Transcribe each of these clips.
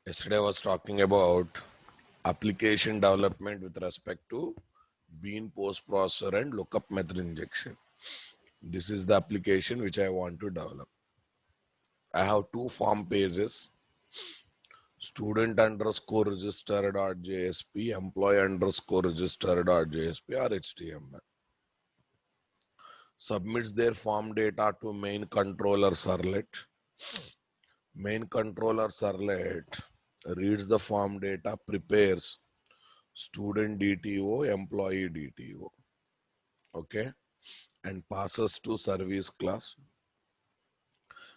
Yesterday I was talking about application development with respect to bean post processor and lookup method injection. This is the application which I want to develop. I have two form pages, student underscore register.jsp, employee underscore register.jsp or HTML. Submits their form data to main controller servlet. Main controller servlet reads the form data, prepares student DTO, employee DTO, okay, and passes to service class.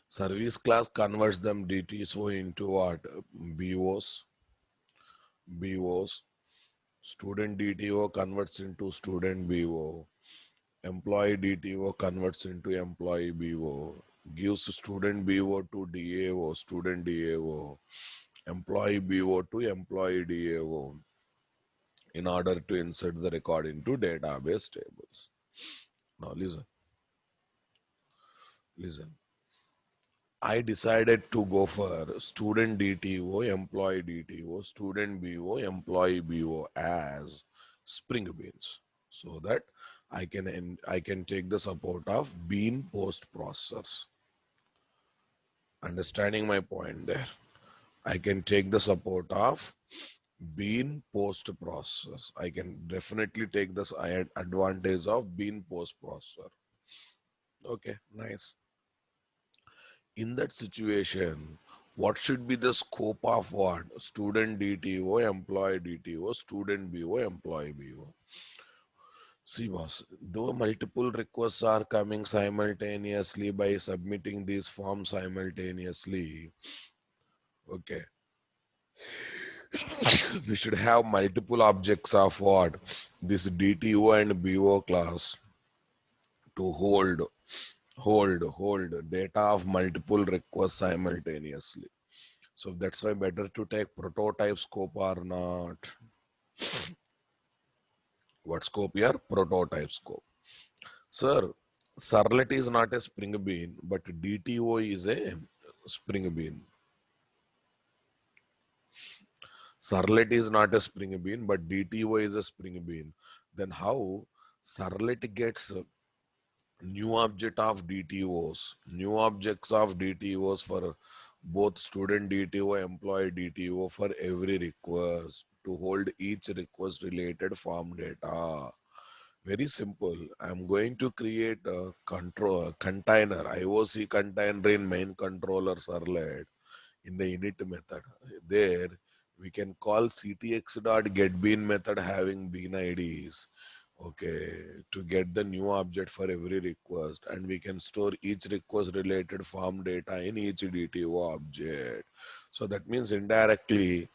Service class converts them DTO into what? BOs, BOs. Student DTO converts into student BO. Employee DTO converts into employee BO. Gives student BO to DAO, student DAO. Employee BO to employee DAO in order to insert the record into database tables. Now listen. I decided to go for student DTO, employee DTO, student BO, employee BO as Spring Beans, so that I can take the support of bean post processors. Understanding my point there? I can take the support of bean post processors. I can definitely take this advantage of bean post processor. Okay, nice. In that situation, what should be the scope of what? Student DTO, employee DTO, student BO, employee BO. See, boss, though multiple requests are coming simultaneously by submitting these forms simultaneously, okay, we should have multiple objects of what? This DTO and BO class to hold data of multiple requests simultaneously. So that's why better to take prototype scope or not. What scope here? Prototype scope. Sir, Serlet is not a spring bean, but DTO is a spring bean. Serlet is not a spring bean, but DTO is a spring bean. Then how Serlet gets new object of DTOs, new objects of DTOs for both student DTO, employee DTO for every request to hold each request related form data. Very simple. I'm going to create a container, IOC container in main controller servlet in the init method. There we can call ctx.getBean method having bean IDs. Okay, to get the new object for every request, and we can store each request related form data in each DTO object. So that means indirectly,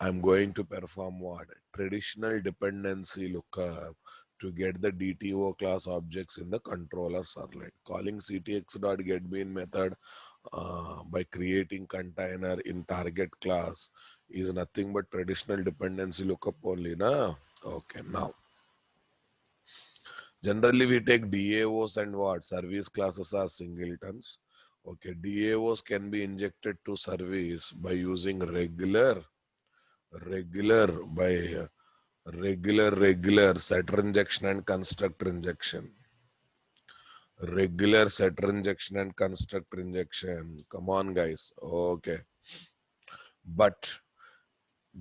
I'm going to perform what? Traditional dependency lookup to get the DTO class objects in the controller servlet. Calling ctx.getBean method by creating container in target class is nothing but traditional dependency lookup only, na? Okay, now. Generally, we take DAOs and what? Service classes as singletons. Okay, DAOs can be injected to service by using regular, by regular setter injection and constructor injection. Regular setter injection and constructor injection. Come on, guys. Okay. But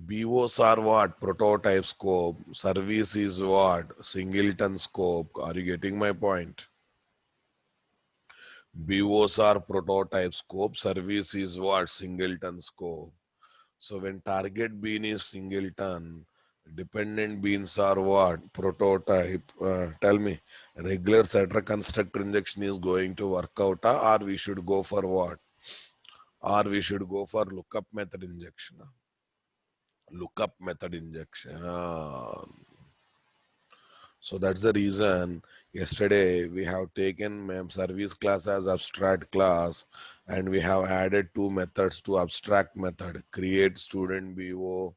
BOs are what? Prototype scope. Service is what? Singleton scope. Are you getting my point? BOs are prototype scope. Service is what? Singleton scope. So when target bean is singleton, dependent beans are what? Prototype. Tell me, regular setter constructor injection is going to work out, or we should go for what? Or we should go for lookup method injection. Lookup method injection. So that's the reason yesterday we have taken service class as abstract class, and we have added two methods to abstract method: create student BO,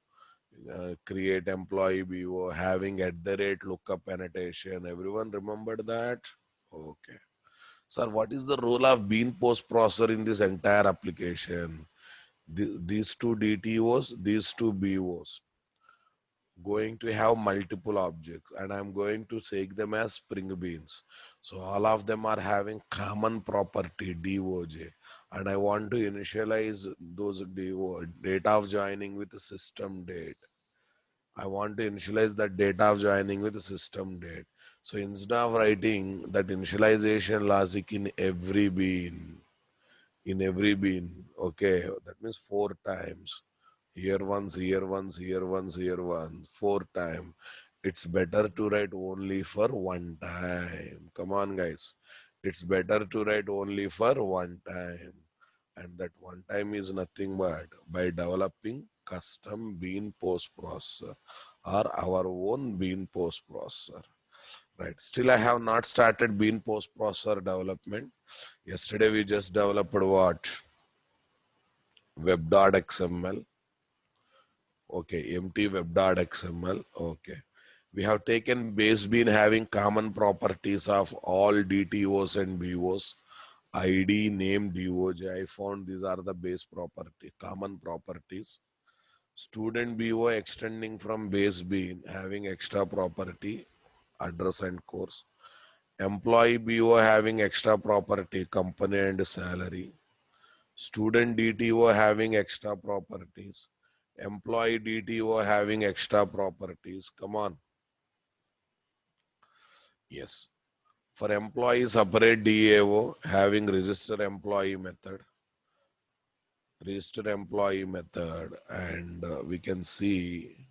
create employee BO, having at the rate lookup annotation. Everyone remembered that? Okay. Sir, what is the role of bean post processor in this entire application? These two DTOs, these two BOs going to have multiple objects, and I'm going to take them as spring beans. So all of them are having common property DOJ, and I want to initialize those data of joining with the system date. I want to initialize that data of joining with the system date. So instead of writing that initialization logic in every bean, okay, that means 4 times. Here once, here once, here once, here once, 4 times. It's better to write only for one time. Come on, guys. It's better to write only for one time. And that one time is nothing but by developing custom bean post processor or our own bean post processor. Right. Still, I have not started bean post processor development. Yesterday, we just developed what? Web.xml. Okay, empty web.xml. Okay. We have taken base bean having common properties of all DTOs and BOs. ID, name, DOJ. I found these are the base property, common properties. Student BO extending from base bean having extra property, address and course. Employee BO having extra property, company and salary. Student DTO having extra properties. Employee DTO having extra properties. Come on. Yes. For employee separate DAO having register employee method. Register employee method, and we can see,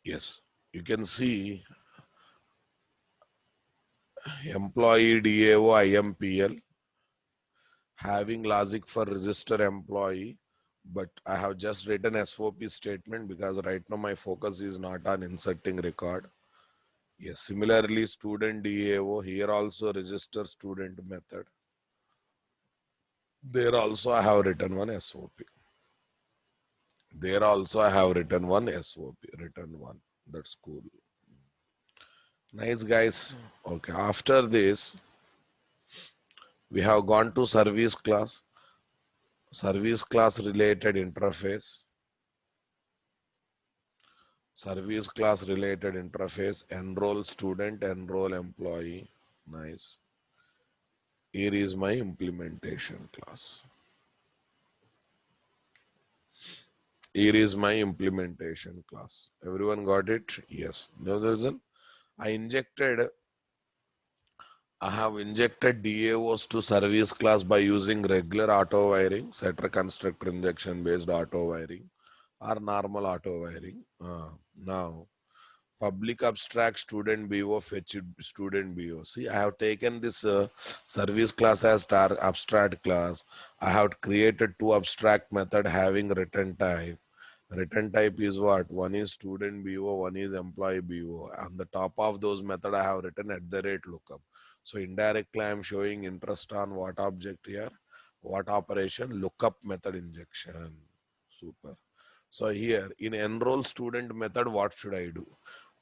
yes, you can see employee DAO IMPL having logic for register employee, but I have just written SOP statement because right now my focus is not on inserting record. Yes, similarly student DAO, here also register student method. There also I have written one SOP. There also I have written one SOP, written one. That's cool. Nice guys. Okay, after this, we have gone to service class related interface, enroll student, enroll employee. Nice. Here is my implementation class. Here is my implementation class. Everyone got it? Yes. No reason. I have injected DAOs to service class by using regular auto wiring, setter constructor injection based auto wiring, or normal auto wiring. Now, public abstract student BO fetch student BO. See, I have taken this service class as abstract class. I have created two abstract method having return type. Return type is what? One is student BO, one is employee BO. On the top of those method, I have written at the rate lookup. So indirectly, I am showing interest on what object here, what operation, lookup method injection. Super. So here in enroll student method, what should I do?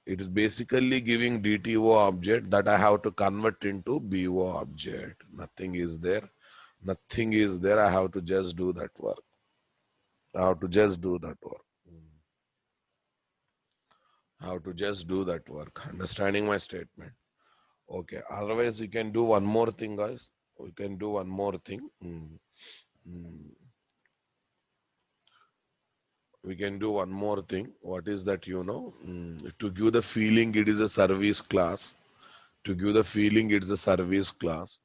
It is basically giving DTO object that I have to convert into BO object. Nothing is there. Nothing is there. I have to just do that work. I have to just do that work. How to just do that work. Understanding my statement. Okay. Otherwise, you can do one more thing, guys. We can do one more thing. Mm. We can do one more thing. What is that, To give the feeling it is a service class. To give the feeling it's a service class.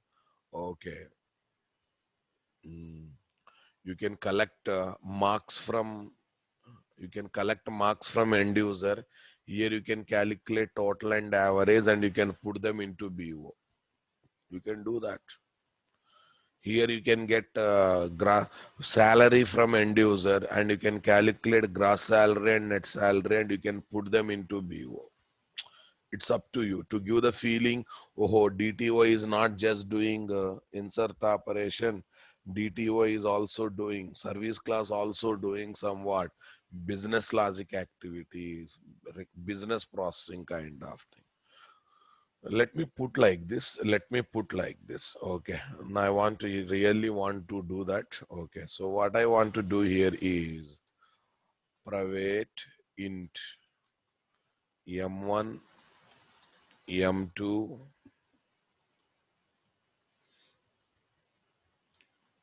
Okay. Mm. You can collect marks from end user. Here you can calculate total and average and you can put them into BO. You can do that. Here you can get salary from end user and you can calculate gross salary and net salary and you can put them into BO. It's up to you to give the feeling, oh, DTO is not just doing insert operation. DTO is also doing, service class also doing somewhat business logic activities, business processing kind of thing. Let me put like this. Let me put like this. Okay. Now I want to really want to do that. Okay. So what I want to do here is private int M1, M2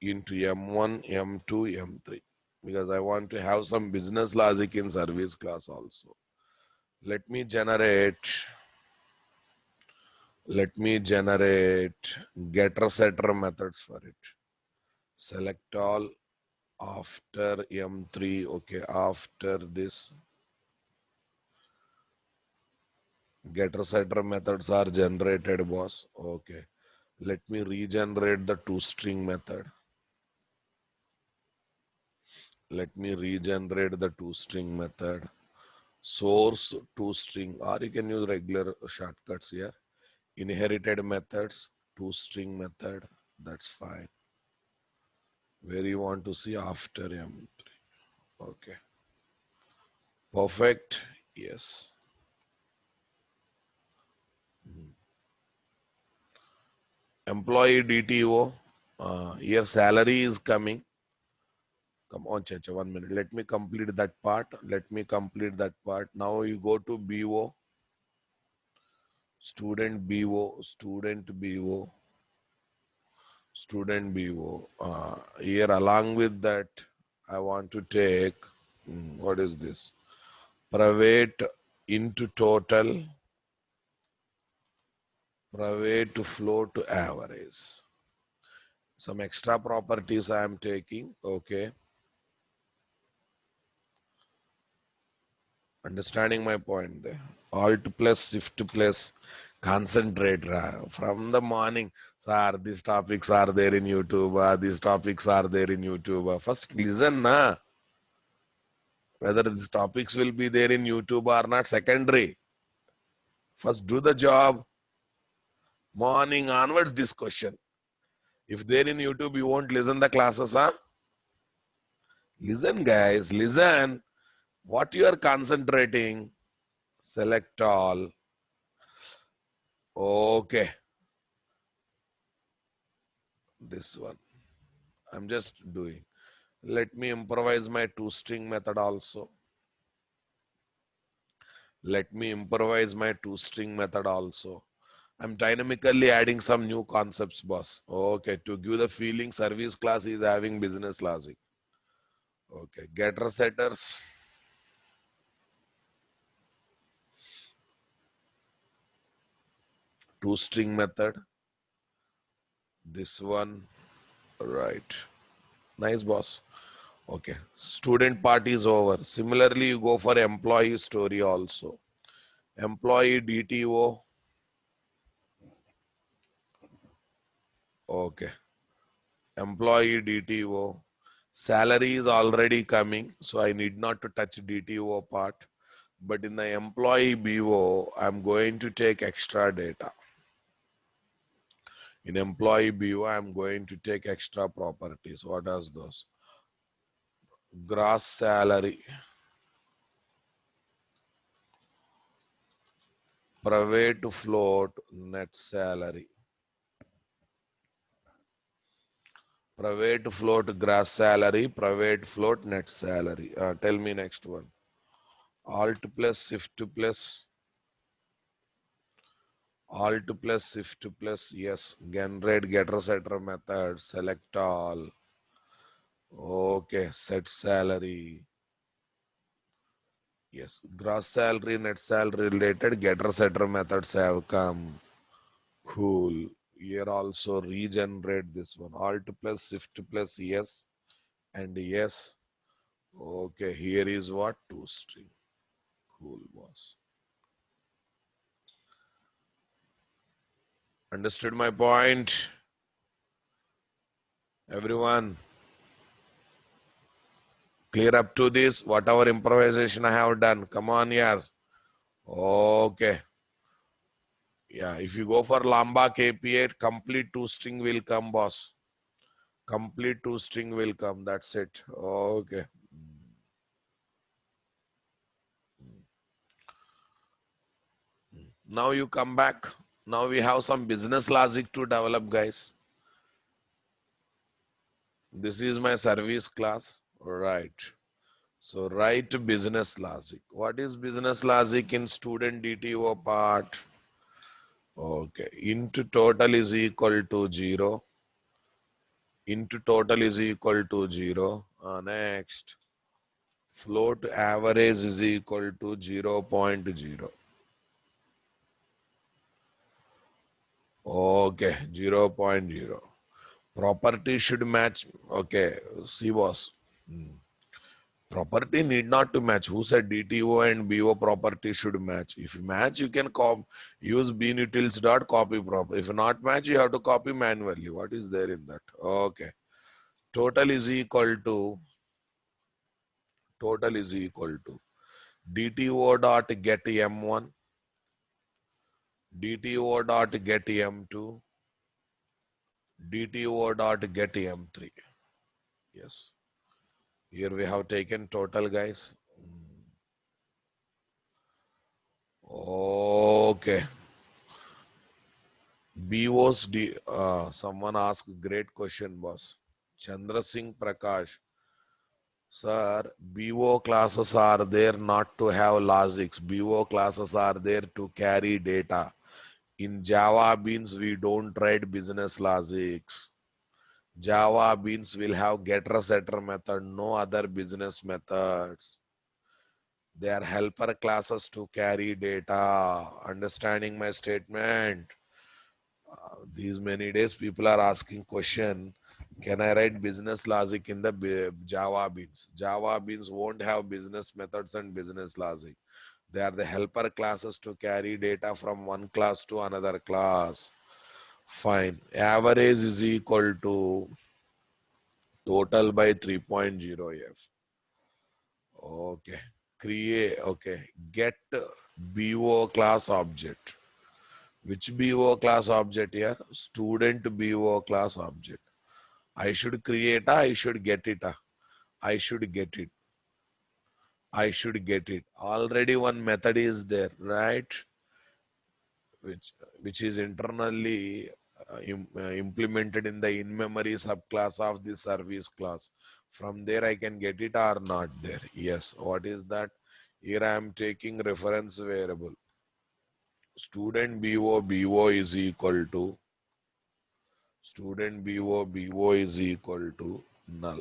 into M1, M2, M3 because I want to have some business logic in service class also. Let me generate getter setter methods for it. Select all after M3. Okay, after this getter setter methods are generated, boss. Okay, let me regenerate the toString method. Let me regenerate the toString method. Source toString, or you can use regular shortcuts here. Inherited methods, toString method, that's fine. Where you want to see after M3. Okay. Perfect. Yes. Employee DTO. Here salary is coming. Come on, Chacha, 1 minute. Let me complete that part. Let me complete that part. Now you go to BO. Student BO. Student BO. Student BO. Here along with that, I want to take, what is this? Private into total. Private to float to average. Some extra properties I am taking. Okay. Understanding my point there. Alt plus shift plus concentrate from the morning. Sir, these topics are there in YouTube. These topics are there in YouTube. First listen na. Whether these topics will be there in YouTube or not, secondary. First do the job. Morning onwards this question. If they're in YouTube, you won't listen the classes, huh? Listen, guys, listen. What you are concentrating, select all. Okay. This one. I'm just doing. Let me improvise my toString method also. Let me improvise my toString method also. I'm dynamically adding some new concepts, boss. Okay, to give the feeling service class is having business logic. Okay, getter setters. toString method. This one, right. Nice, boss. Okay, student part is over. Similarly, you go for employee story also. Employee DTO. Okay. Employee DTO. Salary is already coming, so I need not to touch DTO part. But in the employee BO, I'm going to take extra data. In employee BO, I'm going to take extra properties. What are those? Gross salary. Private to float, net salary. Private float, gross salary. Private float, net salary. Tell me next one. Alt plus shift plus. Alt plus shift plus. Yes. Generate getter setter method. Select all. Okay. Set salary. Yes. Gross salary, net salary related getter setter methods have come. Cool. Here also regenerate this one. Alt plus shift plus yes and yes. Okay, here is what? toString. Cool, boss. Understood my point? Everyone, clear up to this? Whatever improvisation I have done. Come on, yes. Okay. Yeah, if you go for Lambda KP8, complete toString will come, boss. Complete toString will come. That's it. Okay. Now you come back. Now we have some business logic to develop, guys. This is my service class. Right. So write business logic. What is business logic in student DTO part? Okay. Int total is equal to 0. Int total is equal to 0. Next. Float average is equal to 0 0.0. Okay. 0 0.0. Property should match. Okay. See boss. Property need not to match. Who said DTO and BO property should match? If match, you can use beanutils dot copy prop. If not match, you have to copy manually. What is there in that? Okay. Total is equal to DTO dot get M1, DTO dot get M2, DTO dot get M3. Yes. Here we have taken total, guys. Okay. BO's someone asked great question, boss. Chandra Singh Prakash. Sir, BO classes are there not to have logics. BO classes are there to carry data. In Java Beans, we don't write business logics. Java Beans will have getter setter method, no other business methods. They are helper classes to carry data. Understanding my statement? These many days people are asking question, can I write business logic in the Java Beans? Java Beans won't have business methods and business logic. They are the helper classes to carry data from one class to another class. Fine. Average is equal to total by 3.0 f. Okay. Create, okay. Get BO class object. Which BO class object here? Student BO class object. I should create I should get it I should get it. I should get it. Already one method is there, right? Which is internally implemented in the in-memory subclass of the service class. From there I can get it or not there. Yes. What is that? Here I am taking reference variable. Student BO is equal to student BO is equal to null.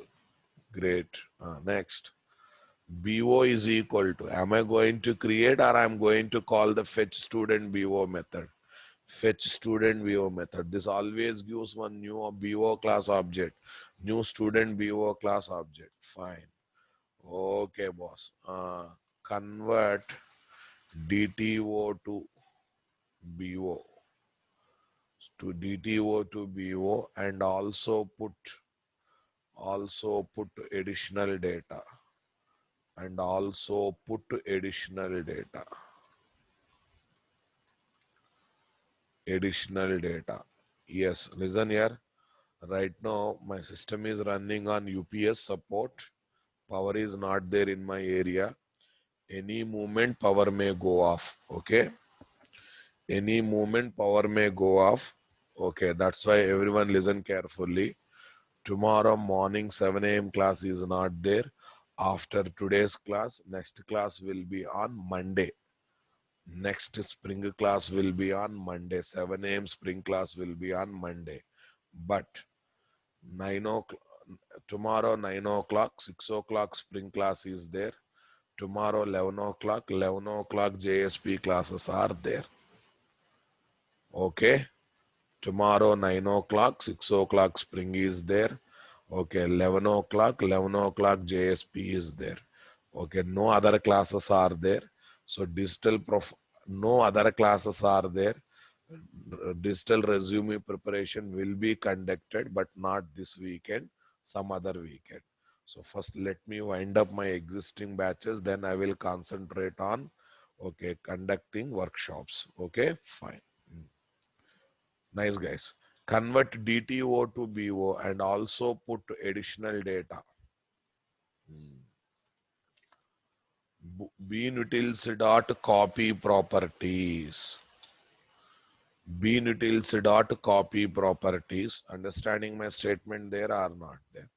Great. Next. BO is equal to, am I going to create or I'm going to call the fetch student BO method? Fetch student BO method. This always gives one new BO class object. New student BO class object. Fine. Okay, boss. Convert DTO to BO. To DTO to BO and also put additional data. And also put additional data. Additional data. Yes, listen here. Right now, my system is running on UPS support. Power is not there in my area. Any moment, power may go off. Okay. Any moment, power may go off. Okay. That's why everyone listen carefully. Tomorrow morning, 7 a.m. class is not there. After today's class, next class will be on Monday. Next spring class will be on Monday. 7 a.m. spring class will be on Monday. But 9 o'clock, tomorrow 9 o'clock, 6 o'clock spring class is there. Tomorrow 11 o'clock JSP classes are there. Okay. Tomorrow 9 o'clock, 6 o'clock spring is there. Okay. 11 o'clock JSP is there. Okay. No other classes are there. So no other classes are there. Digital resume preparation will be conducted, but not this weekend, some other weekend. So first let me wind up my existing batches, then I will concentrate on, okay, conducting workshops. Okay, fine. Nice, guys. convert DTO to BO and also put additional data. Beanutils dot copy properties. Beanutils dot copy properties. Understanding my statement there or not there?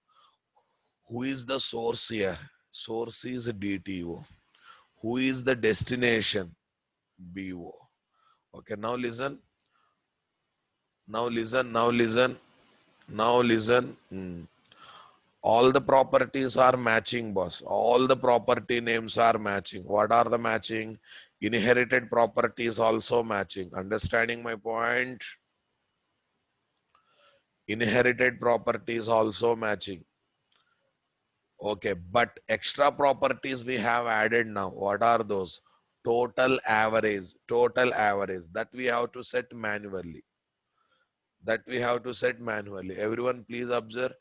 Who is the source here? Source is DTO. Who is the destination? BO. Okay, now listen. Now listen. Now listen. Now listen. All the properties are matching, boss. All the property names are matching. What are the matching? Inherited properties also matching. Understanding my point? Inherited properties also matching. Okay, but extra properties we have added now. What are those? Total average. Total average. That we have to set manually. That we have to set manually. Everyone please observe.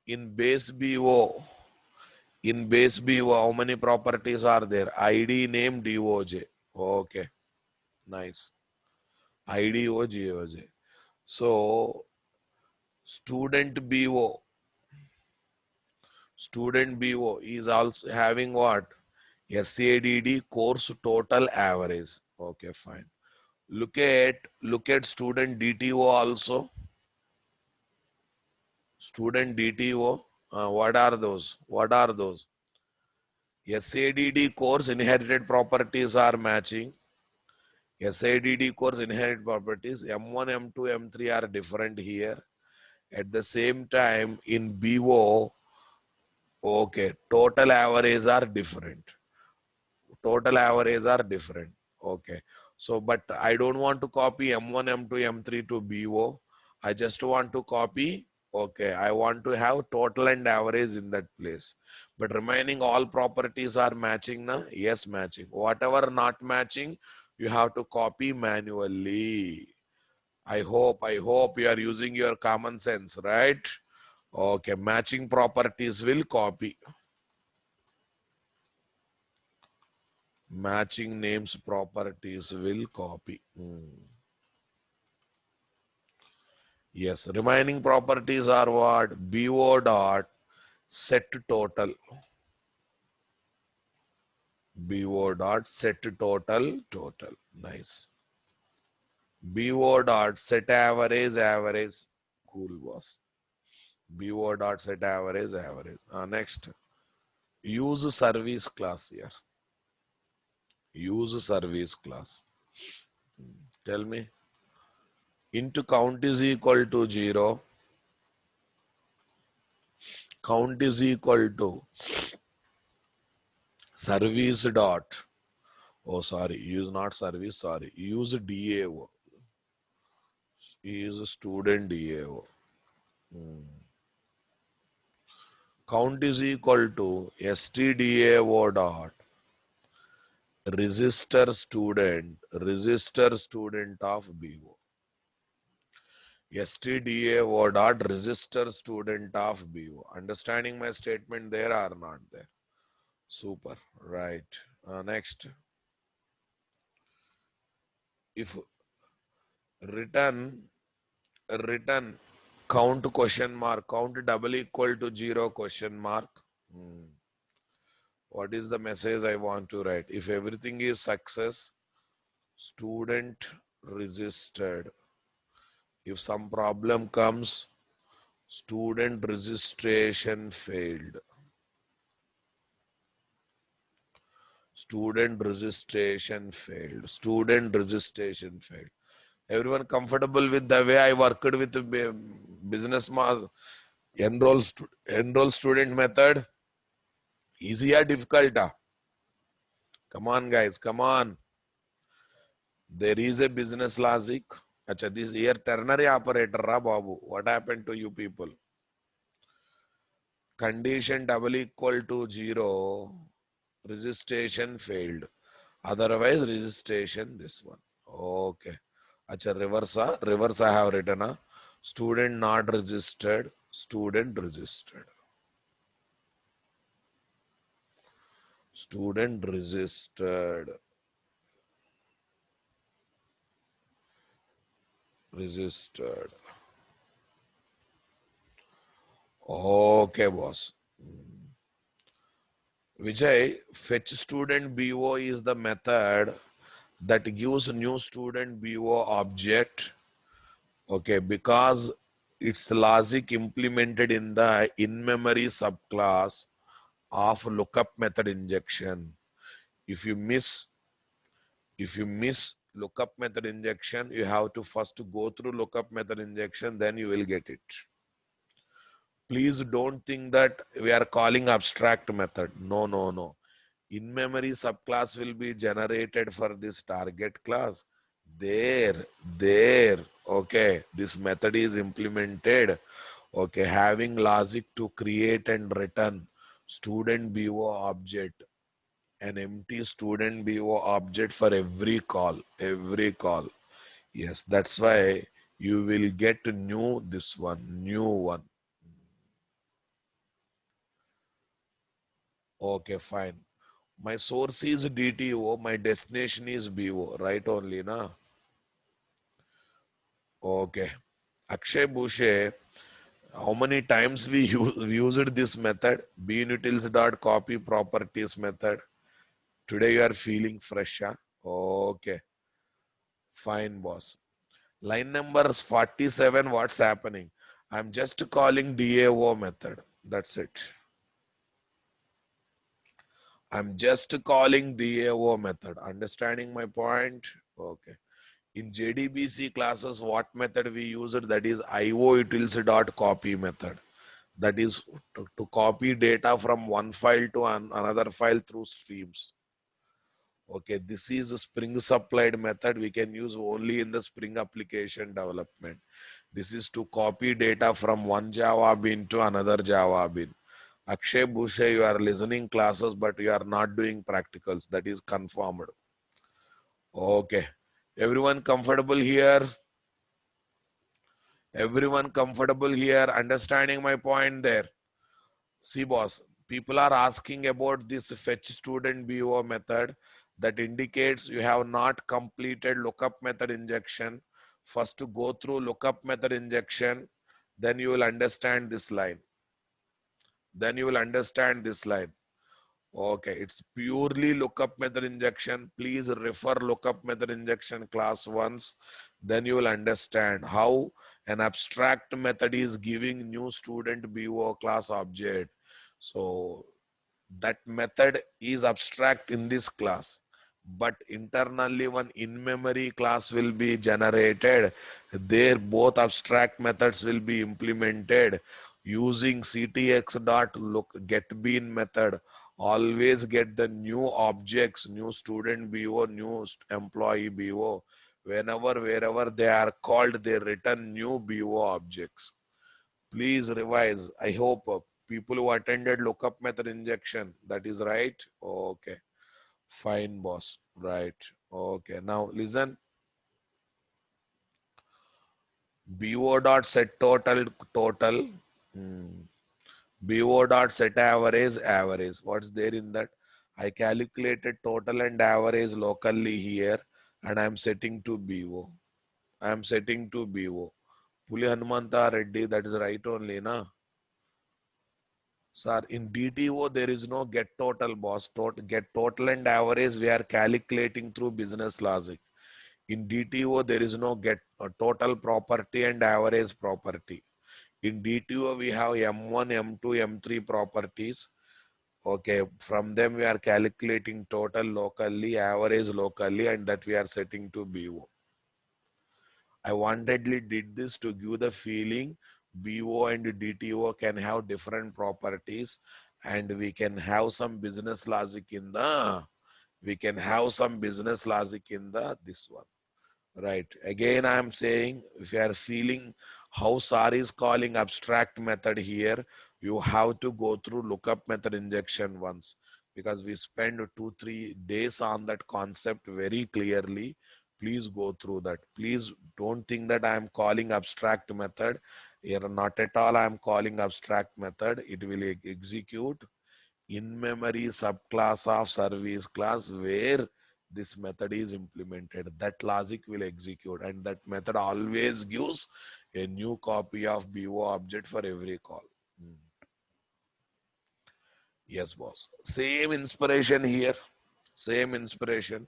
In base BO, in base BO, how many properties are there? ID, name, DOJ. Okay, nice. ID, DOJ. So, student BO, student BO is also having what? SADD course total average. Okay, fine. Look at student DTO also. Student DTO. What are those? What are those? SADD course inherited properties are matching. SADD course inherited properties. M1, M2, M3 are different here. At the same time, in BO, okay, total average are different. Total average are different. Okay. So, but I don't want to copy M1, M2, M3 to BO. I just want to copy, okay, I want to have total and average in that place. But remaining all properties are matching now? Yes, matching. Whatever not matching, you have to copy manually. I hope you are using your common sense, right? Okay, matching properties will copy. Matching names properties will copy. Yes, remaining properties are what? BO dot set total. BO dot set total. Nice. BO dot set average. Cool, boss. BO dot set average. Next, use service class here. Use service class. Tell me. Into count is equal to 0. Count is equal to service dot. Oh, sorry. Use not service. Sorry. Use DAO. Use student DAO. Count is equal to stdao dot register student of BO. stdao dot register student of BO. Understanding my statement there or not there? Super. Right. Next. If written count question mark, count double equal to 0 question mark. What is the message I want to write? If everything is success, student registered. If some problem comes, student registration failed. Student registration failed. Student registration failed. Everyone comfortable with the way I worked with business enroll student method? Easy or difficult? Come on, guys. Come on. There is a business logic. Acha, this here ternary operator, ra babu. What happened to you people? Condition double equal to 0. Registration failed. Otherwise, registration this one. Okay. Acha, reverse I have written. Student not registered. Student registered. Student registered. Registered. Okay, boss. Vijay, fetch student BO is the method that gives new student BO object. Okay, because it's logic implemented in the in-memory subclass of lookup method injection. If you miss if you miss lookup method injection, you have to first go through lookup method injection, then you will get it. Please don't think that we are calling abstract method. No, no, no. In-memory subclass will be generated for this target class. There, okay, this method is implemented, okay, having logic to create and return student BO object, an empty student BO object for every call. Yes, that's why you will get new one. Okay, fine. My source is DTO, my destination is BO, right only, na? Okay. Akshay Bhushe, how many times we used this method? Beanutils dot copy properties method. Today you are feeling fresh, huh? Okay, fine, boss. Line number 47, what's happening? I'm just calling DAO method. That's it. I'm just calling DAO method. Understanding my point? Okay. In JDBC classes, what method we use it? That is IOUtils.copy method. That is to copy data from one file to another file through streams. Okay, this is a Spring supplied method we can use only in the Spring application development. This is to copy data from one Java bin to another Java bin. Akshay Bhushe, you are listening classes, but you are not doing practicals. That is confirmed. Okay. Everyone comfortable here? Everyone comfortable here? Understanding my point there? See, boss, people are asking about this fetch student BO method that indicates you have not completed lookup method injection. First to go through lookup method injection, then you will understand this line. Then you will understand this line. Okay, it's purely lookup method injection. Please refer lookup method injection class once. Then you will understand how an abstract method is giving new student BO class object. So that method is abstract in this class, but internally one in-memory class will be generated. There both abstract methods will be implemented using ctx dot look get bean method. Always get the new objects, new student BO, new employee BO. Whenever, wherever they are called, they return new BO objects. Please revise. I hope people who attended lookup method injection, that is right. Okay, fine, boss. Right. Okay, now listen. BO dot set total. BO dot set average. What's there in that? I calculated total and average locally here, and I'm setting to BO. I'm setting to BO. Puli Hanumanta Reddy, that is right only, na? Sir, in DTO, there is no get total, boss. Get total and average, we are calculating through business logic. In DTO, there is no get total property and average property. In DTO, we have M1, M2, M3 properties. Okay, from them we are calculating total locally, average locally, and that we are setting to BO. I wantedly did this to give the feeling BO and DTO can have different properties, and we can have some business logic in the this one. Right. Again, I am saying if you are feeling how SAR is calling abstract method here, you have to go through lookup method injection once, because we spend 2-3 days on that concept very clearly. Please go through that. Please don't think that I am calling abstract method. Here, not at all I am calling abstract method. It will execute in-memory subclass of service class where this method is implemented. That logic will execute, and that method always gives a new copy of BO object for every call. Yes, boss. Same inspiration here. Same inspiration.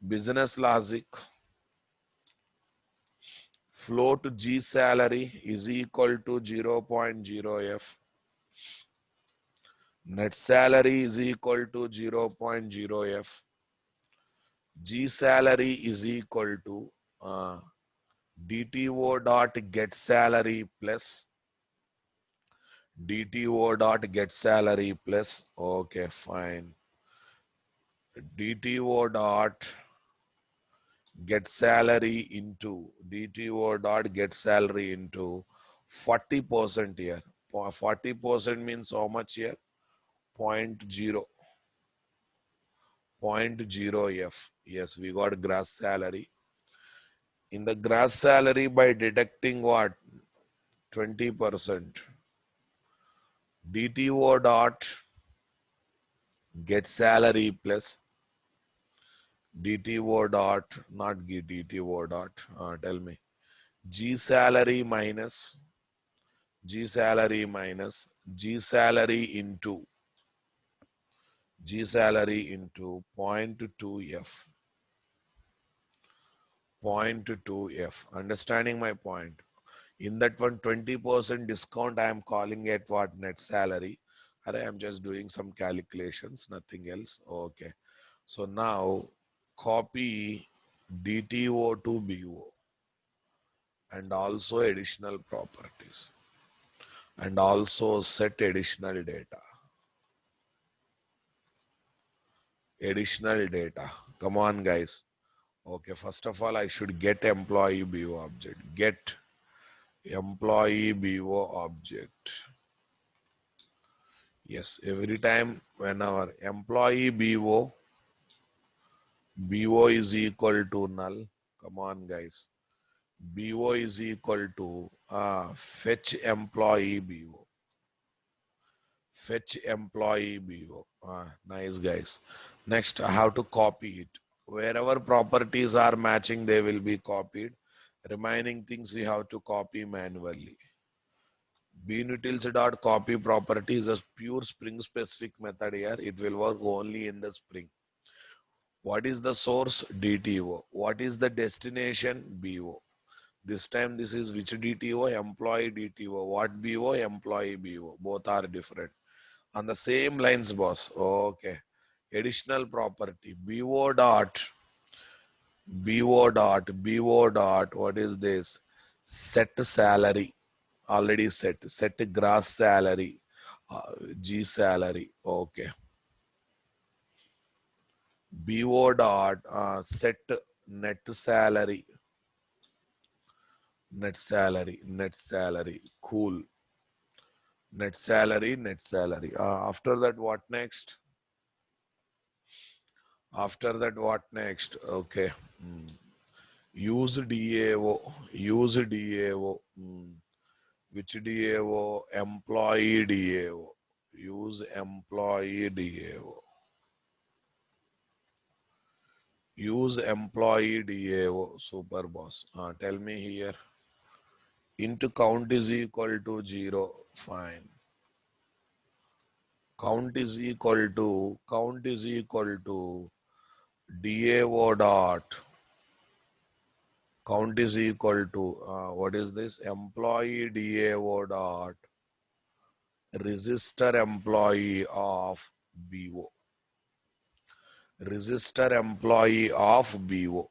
Business logic. Float G salary is equal to 0.0F. Net salary is equal to 0.0F. G salary is equal to DTO dot get salary plus DTO dot get salary plus, okay, fine. DTO dot get salary into DTO dot get salary into 40% here. 40% means how much here? 0.0, 0.0F. Yes, we got gross salary. In the gross salary, by deducting what? 20%. DTO dot get salary plus DTO dot, not DTO dot, tell me. G salary minus G salary minus G salary into 0.2F. 0.2F. Understanding my point? In that one 20% discount, I am calling it what? Net salary. I am just doing some calculations, nothing else. Okay. So now copy DTO to BO and also additional properties and also set additional data. Additional data. Come on, guys. Okay, first of all, I should get employee BO object. Get employee BO object. Yes, every time when our employee BO is equal to null. Come on, guys. BO is equal to fetch employee BO. Fetch employee BO. Nice, guys. Next, I have to copy it. Wherever properties are matching, they will be copied. Remaining things we have to copy manually. Butils.copy property is a pure Spring specific method here. It will work only in the Spring. What is the source? DTO. What is the destination? BO. This time this is which DTO? Employee DTO. What BO? Employee BO. Both are different. On the same lines, boss. Okay. Additional property. BO dot. What is this? Set salary. Already set. Set gross salary. G salary. Okay. BO dot set net salary. Net salary. Cool. Net salary. After that, what next? Okay. Use DAO. Which DAO? Employee DAO. Use employee DAO. Use employee DAO. Super boss. Tell me here. Into count is equal to 0. Fine. Count is equal to DAO dot. Count is equal to what is this? Employee DAO dot register employee of BO. Register employee of BO.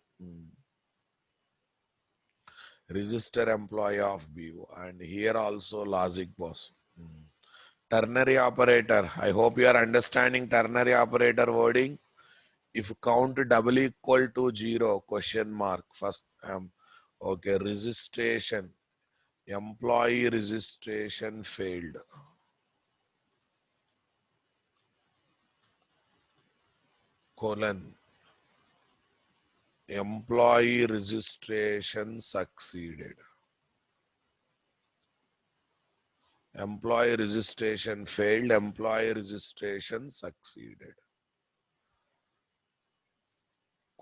Register employee of BO. And here also logic, boss. Ternary operator. I hope you are understanding ternary operator wording. If count double equal to 0, question mark. First, okay, registration. Employee registration failed. Colon. Employee registration succeeded. Employee registration failed. Employee registration succeeded.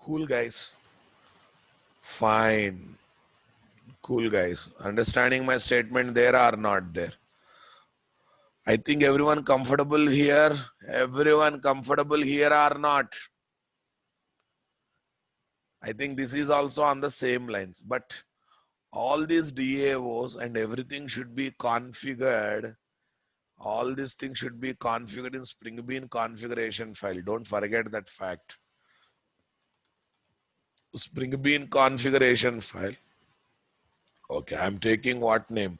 Cool, guys. Fine. Cool, guys. Understanding my statement there or not there? I think everyone comfortable here. Everyone comfortable here or not? I think this is also on the same lines, but all these DAOs and everything should be configured. All these things should be configured in Spring Bean configuration file. Don't forget that fact. Spring Bean configuration file. Okay, I'm taking what name?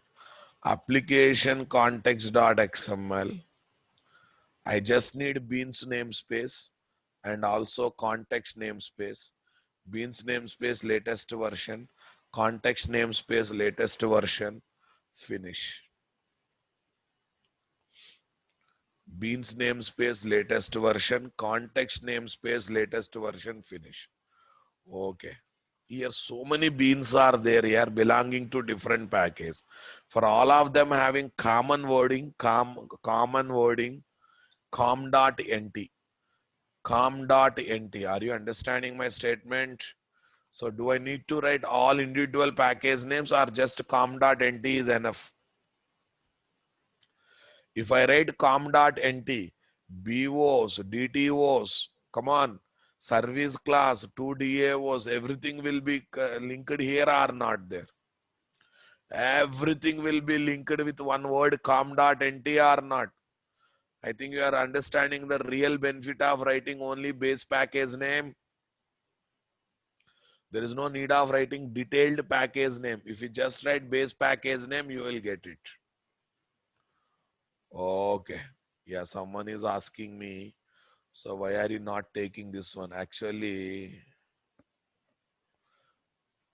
Application context.xml. I just need beans namespace and also context namespace. Beans namespace latest version, context namespace latest version, finish. Beans namespace latest version, context namespace latest version, finish. Okay. Here so many beans are there here belonging to different packages. For all of them having common wording, common wording, com.nt. Com.nt. Are you understanding my statement? So do I need to write all individual package names or just com.nt is enough? If I write com.nt, BOs, DTOs, come on, service class, 2 DAOs, everything will be linked here or not there? Everything will be linked with one word com.nt or not? I think you are understanding the real benefit of writing only base package name. There is no need of writing detailed package name. If you just write base package name, you will get it. Okay. Yeah, someone is asking me, so why are you not taking this one? Actually,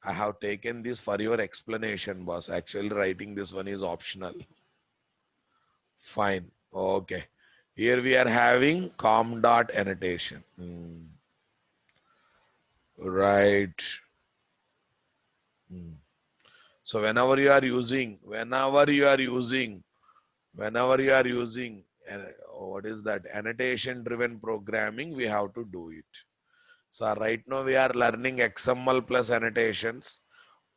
I have taken this for your explanation, boss. Actually, writing this one is optional. Fine. Okay. Here we are having com dot annotation. Right. So whenever you are using, what is that, annotation driven programming, we have to do it. So right now we are learning XML plus annotations.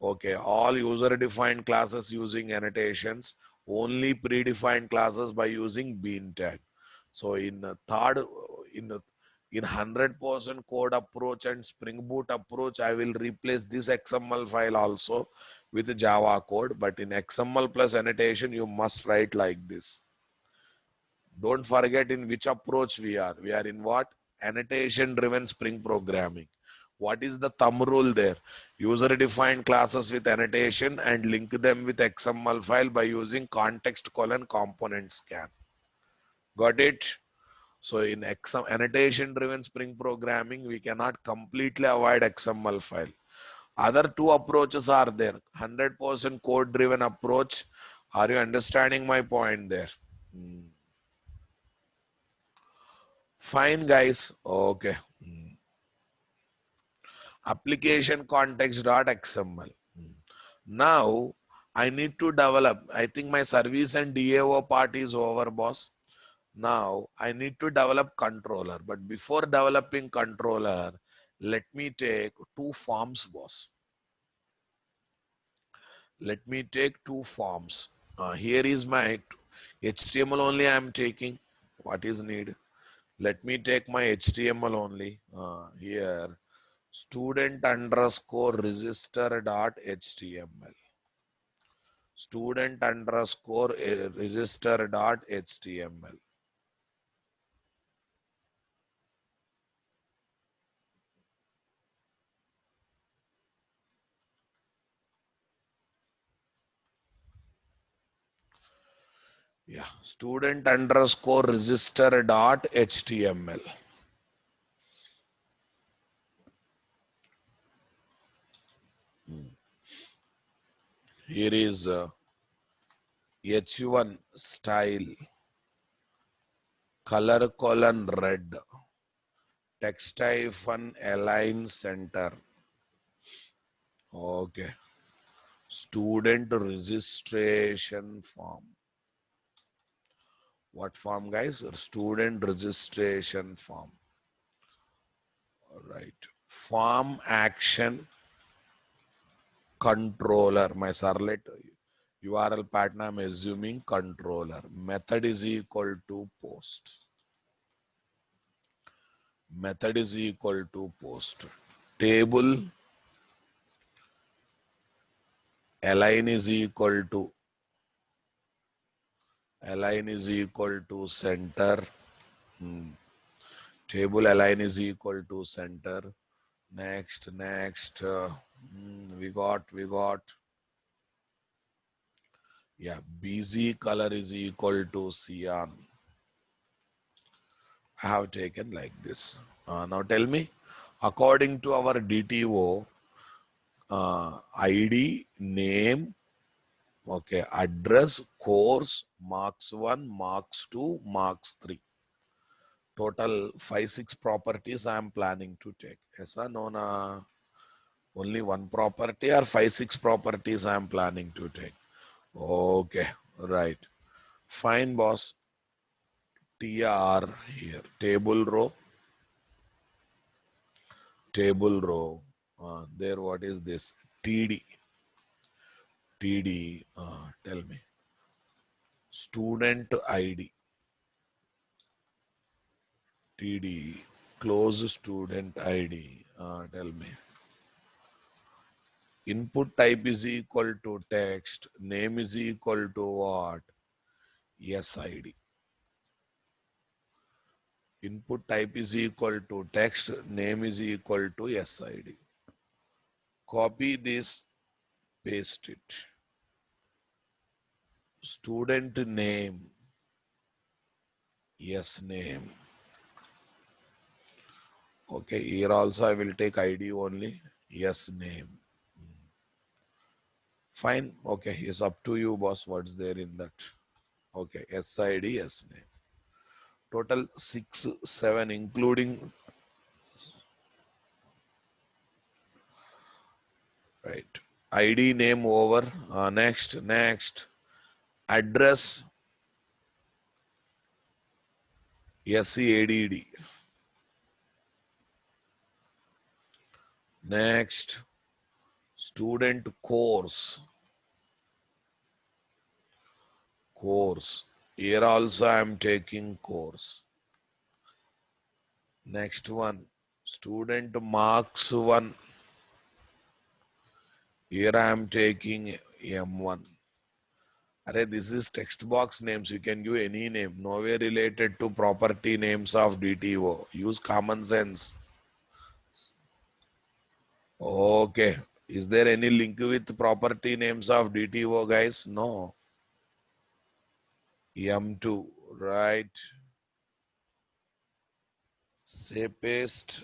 Okay, all user defined classes using annotations, only predefined classes by using bean tag. So in the third, in the in 100% code approach and Spring Boot approach, I will replace this XML file also with Java code. But in XML plus annotation, you must write like this. Don't forget in which approach we are. We are in what? Annotation driven Spring programming. What is the thumb rule there? User defined classes with annotation and link them with XML file by using context colon component scan. Got it? So in annotation driven Spring programming, we cannot completely avoid XML file. Other two approaches are there. 100% code driven approach. Are you understanding my point there? Fine, guys. Okay. Application context.xml. Now I need to develop. I think my service and DAO part is over, boss. Now I need to develop controller. But before developing controller, let me take two forms, boss. Let me take two forms. Here is my HTML only I am taking. What is need? Let me take my HTML only. Here, student underscore register dot HTML. Student underscore register dot HTML. Yeah, student underscore register dot HTML. Here is H1 style, color colon red, text hyphen align center. Okay. Student registration form. What form, guys? Student registration form. All right. Form action controller. My servlet. URL pattern I'm assuming controller. Method is equal to post. Method is equal to post. Table align is equal to center. Table align is equal to center. Next, we got, yeah, BZ color is equal to cyan. I have taken like this. Now tell me, according to our DTO, ID, name, okay, address, course, marks 1, marks 2, marks 3. Total 5, 6 properties I am planning to take. Yes or no? Na? Only one property or 5, 6 properties I am planning to take. Okay, right. Fine, boss. TR here. Table row. There, what is this? TD. Tell me. Student ID. TD. Close student ID. Tell me. Input type is equal to text. Name is equal to what? Yes ID. Input type is equal to text. Name is equal to yes ID. Copy this. Paste it. Student name. Yes name. Okay, here also I will take ID only. Yes name. Fine. Okay, it's up to you, boss. What's there in that? Okay, SID, yes name. Total 6, 7, including, right. ID name over. Next. Address, SCADD. Next, student course. Here also I am taking course. Next one, student marks 1. Here I am taking M1. Array, this is text box names. You can give any name. Nowhere related to property names of DTO. Use common sense. Okay. Is there any link with property names of DTO, guys? No. M2, right? Say paste.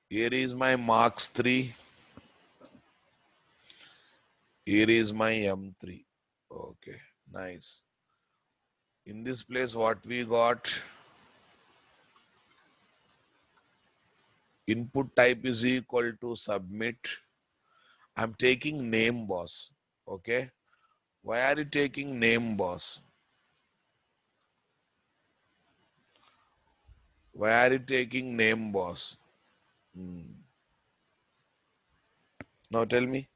Here is my marks 3. Here is my M3. Okay, nice. In this place, what we got? Input type is equal to submit. I'm taking name, boss. Okay. Why are you taking name, boss? Why are you taking name, boss? Now tell me.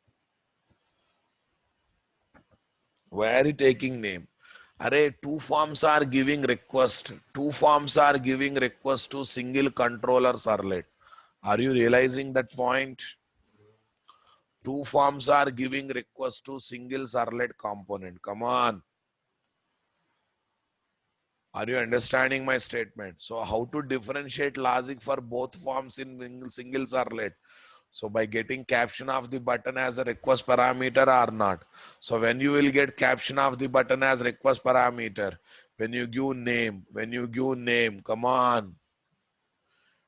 Why are you taking name? Array, two forms are giving request. To single controller servlet. Are you realizing that point? Two forms are giving request to single servlet component. Come on. Are you understanding my statement? So how to differentiate logic for both forms in single servlet? So by getting caption of the button as a request parameter or not. So when you will get caption of the button as request parameter, when you give name, come on.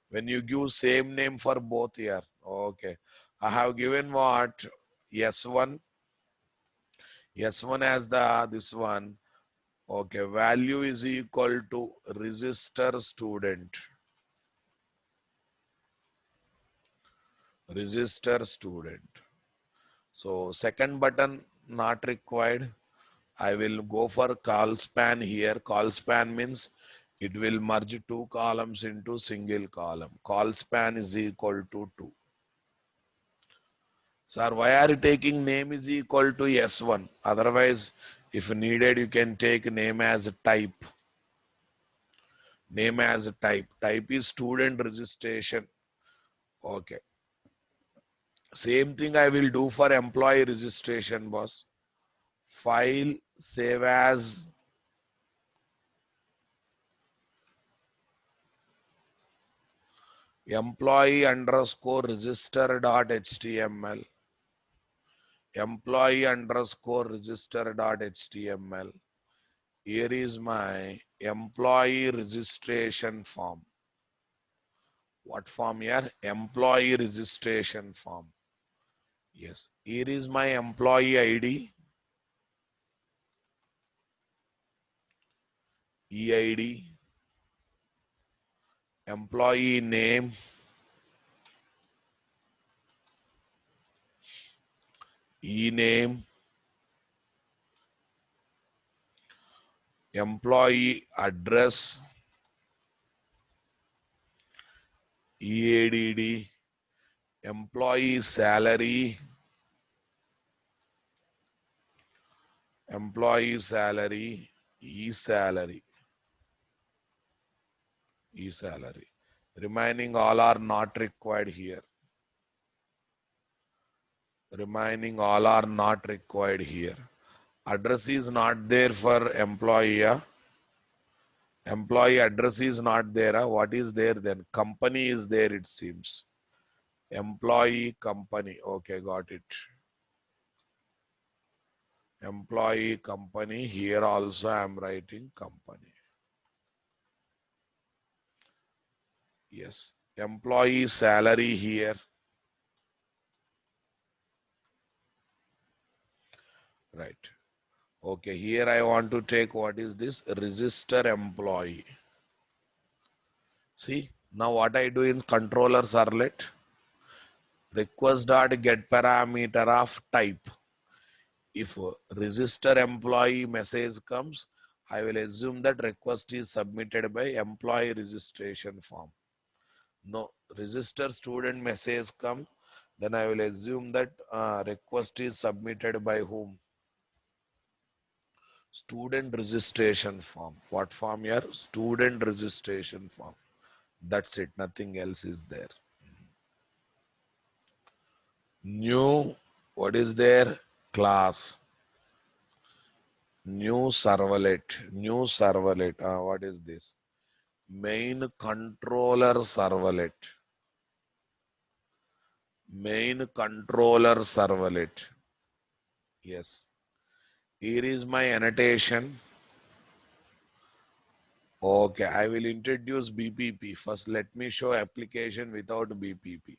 When you give same name for both here. Okay. I have given what? S1. S1 as this one. Okay. Value is equal to register student. So second button not required. I will go for call span here. Call span means it will merge two columns into single column. Call span is equal to 2. Sir, why are you taking name is equal to S1? Otherwise, if needed, you can take name as a type. Name as a type. Type is student registration. Okay. Same thing I will do for employee registration, boss. File, save as, employee underscore register dot html. Employee underscore register dot html. Here is my employee registration form. What form here? Employee registration form. Yes. Here is my employee ID, EID, employee name, e-name, employee address, EADD, employee salary, employee salary, e-salary, e-salary. Remaining all are not required here. Remaining all are not required here. Address is not there for employee. Employee address is not there. What is there then? Company is there, it seems. Employee company. Okay, got it. Employee company. Here also I am writing company. Yes. Employee salary here. Right. Okay, here I want to take what is this? Register employee. See, now what I do in controller servlet, request dot get parameter of type. If register employee message comes, I will assume that request is submitted by employee registration form. No, register student message come, then I will assume that request is submitted by whom? Student registration form. What form here? Student registration form. That's it. Nothing else is there. New, what is there? Class. New servlet. New servlet. What is this? Main controller servlet. Main controller servlet. Yes. Here is my annotation. Okay, I will introduce BPP. First, let me show application without BPP.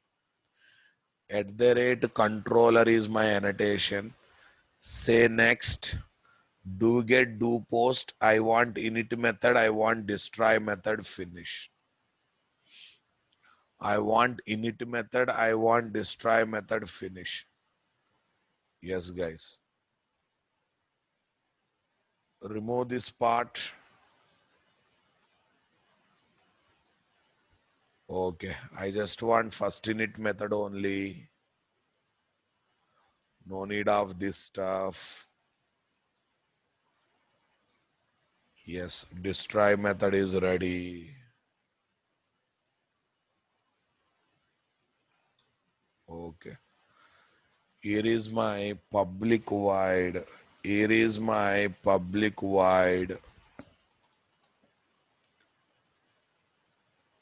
At the rate controller is my annotation. Say next. Do get, do post. I want init method. I want destroy method. Finish. I want init method. I want destroy method. Finish. Yes, guys. Remove this part. Okay, I just want first init method only. No need of this stuff. Yes, destroy method is ready. Okay. Here is my public void. Here is my public void.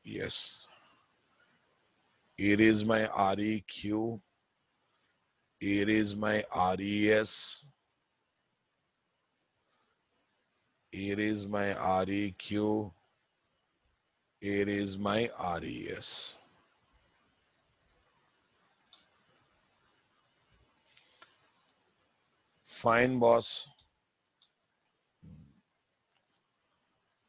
Yes. Here is my REQ. Here is my RES. Here is my REQ. Here is my RES. Fine, boss.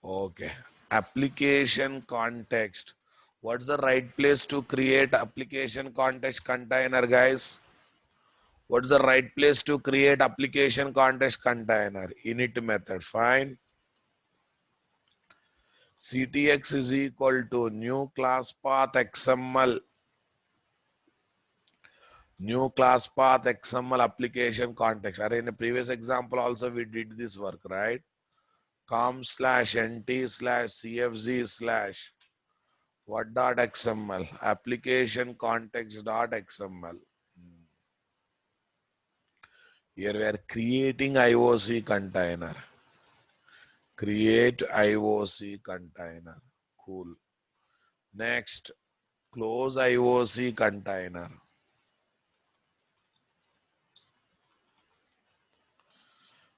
Okay. Application context. What's the right place to create application context container, guys? What's the right place to create application context container? Init method. Fine. CTX is equal to new class path XML New class path XML application context. Are in a previous example also we did this work, right? com/nt/cfz slash what dot XML application context dot XML. Here we are creating IOC container. Create IOC container. Cool. Next, close IOC container.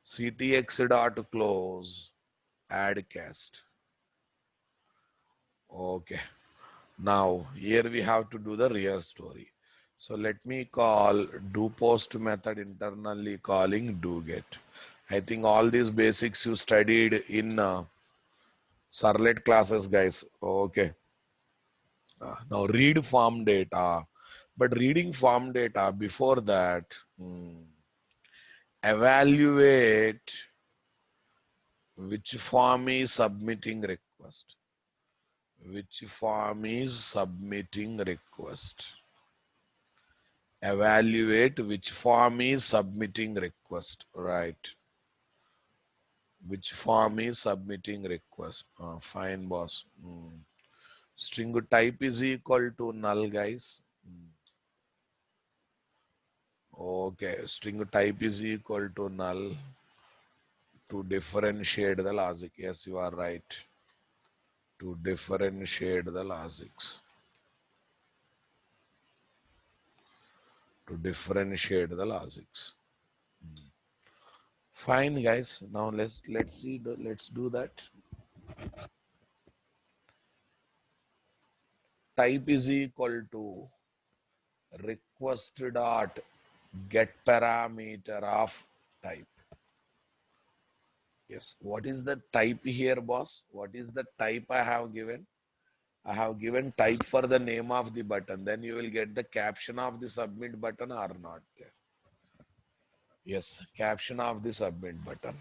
CTX dot close. Add cast. Okay. Now here we have to do the real story. So let me call do post method internally calling do get. I think all these basics you studied in Servlet classes, guys. Okay. Now read form data. But reading form data before that, evaluate which form is submitting request. Which form is submitting request. Evaluate which form is submitting request. Right. Which form is submitting request. Fine, boss. String type is equal to null, guys. Okay, string type is equal to null to differentiate the logic. Yes, you are right. To differentiate the logics. To differentiate the logics. Fine, guys. Now let's see. Let's do that. Type is equal to request dot get parameter of type. Yes. What is the type here, boss? What is the type I have given? I have given type for the name of the button. Then you will get the caption of the submit button or not there. Yes, caption of the submit button.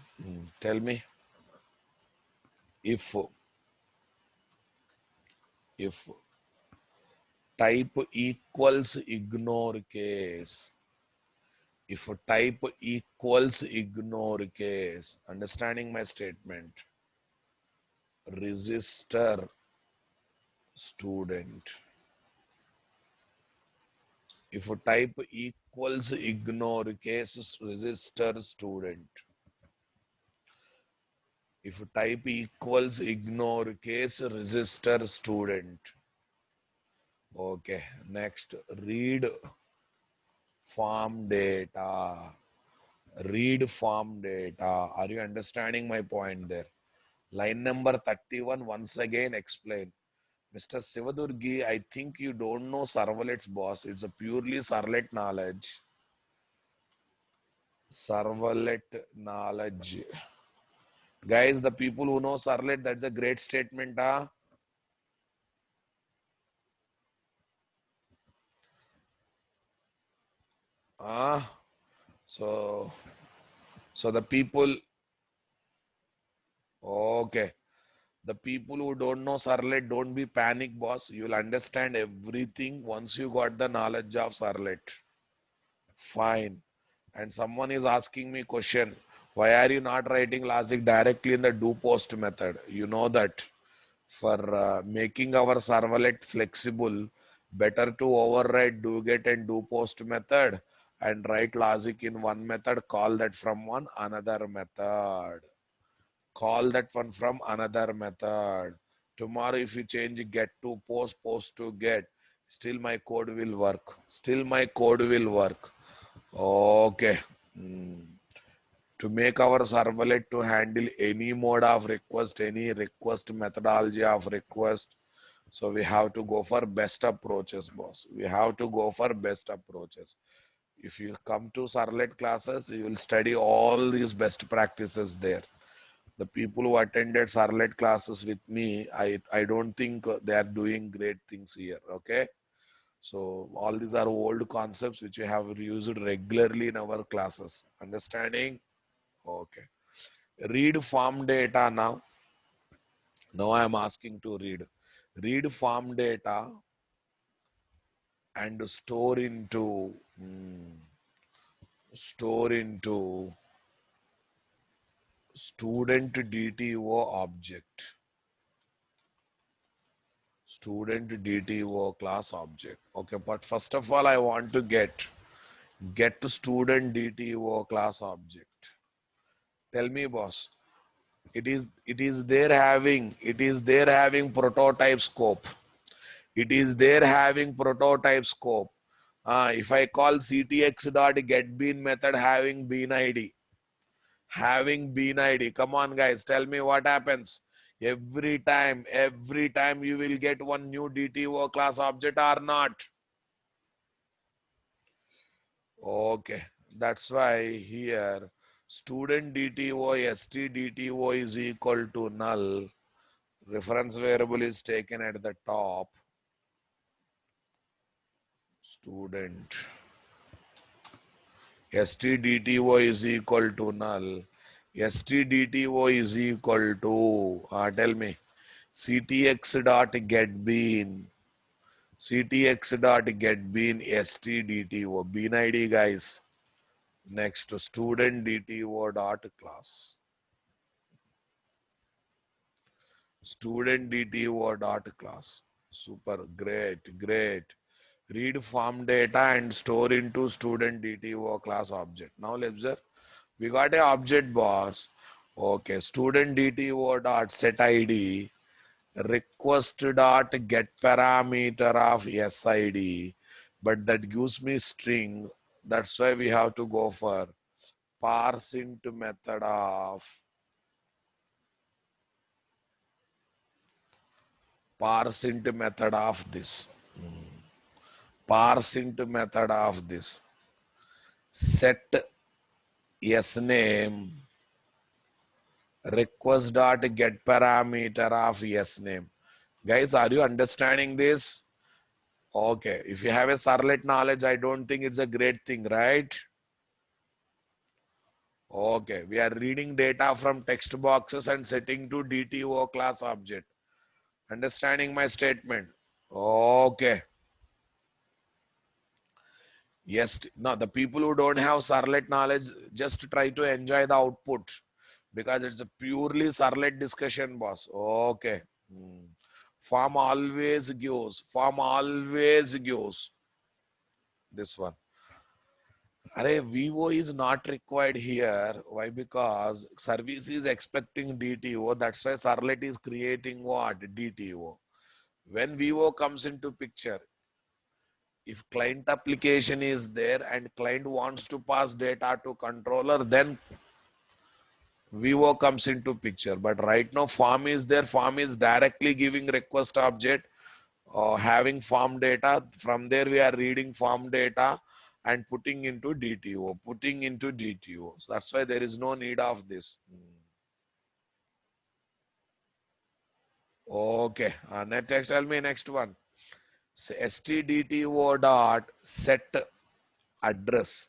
Tell me if type equals ignore case. If type equals ignore case, understanding my statement, register student. If type equals ignore case, register student. If type equals ignore case, register student. Okay, next, read form data. Read form data. Are you understanding my point there? Line number 31, once again explain. Mr. Sivadurgi, I think you don't know servlets, boss. It's a purely servlet knowledge. Servlet knowledge. Guys, the people who know servlet, that's a great statement. So the people, okay. The people who don't know servlet, don't be panic, boss. You will understand everything once you got the knowledge of servlet. Fine. And someone is asking me question, why are you not writing logic directly in the do post method? You know that for making our servlet flexible, better to override do get and do post method and write logic in one method, call that from one another method. Call that one from another method. Tomorrow if you change get to post, post to get, still my code will work. Still my code will work. Okay. To make our servlet to handle any mode of request, any request methodology of request. So we have to go for best approaches, boss. We have to go for best approaches. If you come to servlet classes, you will study all these best practices there. The people who attended servlet classes with me, I don't think they are doing great things here. Okay. So all these are old concepts which we have used regularly in our classes. Understanding? Okay. Read form data now. Now I am asking to read. Read form data and store into store into student DTO object. Student DTO class object. Okay, but first of all, I want to get to student DTO class object. Tell me, boss. It is there having prototype scope. It is there having prototype scope. If I call ctx dot get bean method having bean id, come on guys, tell me what happens. Every time you will get one new DTO class object or not. Okay, that's why here student DTO stdto is equal to null. Reference variable is taken at the top. Student stdto is equal to null. Stdto is equal to tell me ctx dot get bean. ctx dot get bean stdto bean id guys. Next to student DTO dot class. Student DTO dot class. Super, great. Read form data and store into student DTO class object. Now let's observe. We got a object boss. Okay, student DTO dot set ID request dot get parameter of SID, but that gives me string. That's why we have to go for parse into method of this. Parse into method of this. Set yes name request dot get parameter of yes name. Guys, are you understanding this? Okay. If you have a servlet knowledge, I don't think it's a great thing, right? Okay. We are reading data from text boxes and setting to DTO class object. Understanding my statement? Okay. Yes, no, the people who don't have servlet knowledge just try to enjoy the output because it's a purely servlet discussion, boss. Okay. Form always gives. This one. Array, Vivo is not required here. Why? Because service is expecting DTO. That's why servlet is creating what? DTO. When Vivo comes into picture, if client application is there and client wants to pass data to controller, then Vivo comes into picture. But right now form is there. Form is directly giving request object, having form data. From there we are reading form data and putting into DTO. So that's why there is no need of this. Okay. Next, tell me next one. stdto dot set address.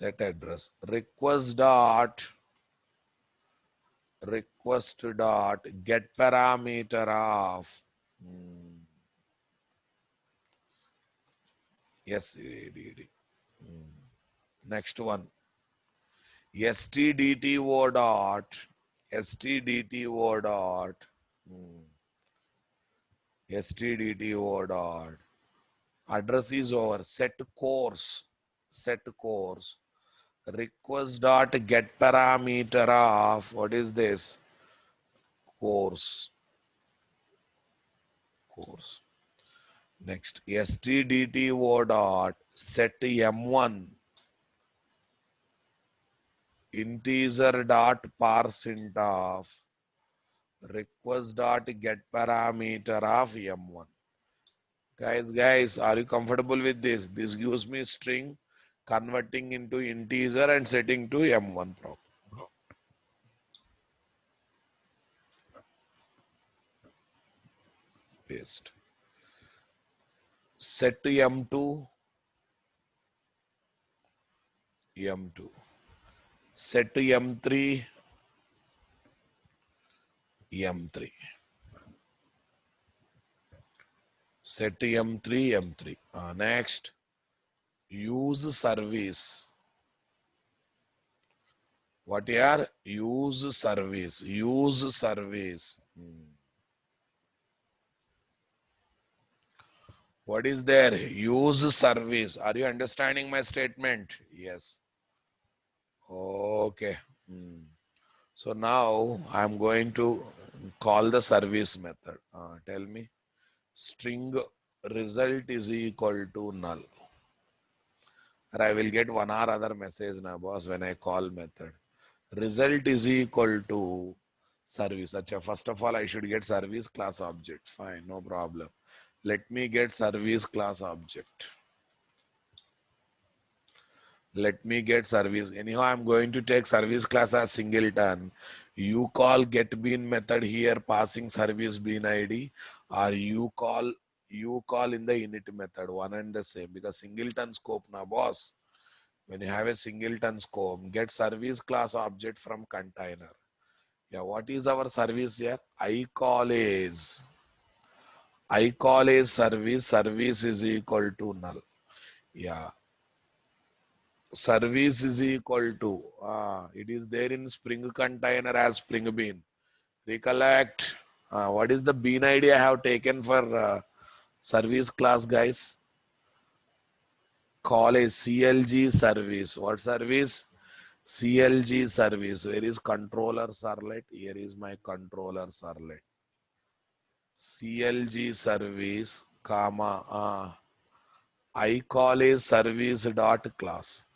Request dot get parameter of yes. Next one. stdto dot stdto dot stdto dot address is over. Set course request dot get parameter of what is this? Course. Next, stdto dot set m1 integer dot parse int of request dot get parameter of m1. Guys, are you comfortable with this? This gives me string converting into integer and setting to m1 prop. Paste. Set to m2. Set to m3. Set M3, M3. Next, use service. What here? Use service. Use service. What is there? Use service. Are you understanding my statement? Yes. Okay. So now I'm going to call the service method. Tell me. String result is equal to null. Or I will get one or other message now, boss, when I call method. Result is equal to service. Achha, first of all, I should get service class object. Fine, no problem. Let me get service class object. Let me get service. Anyhow, I'm going to take service class as singleton. You call get bean method here passing service bean ID, or you call in the init method, one and the same, because singleton scope now, boss. When you have a singleton scope, get service class object from container. Yeah, what is our service here? I call is service. Service is equal to null. Yeah, service is equal to it is there in Spring container as Spring Bean. Recollect what is the bean ID I have taken for service class, guys? Call a CLG service. What service? CLG service. Where is controller servlet? Here is my controller servlet. CLG service, comma, I call is service dot class.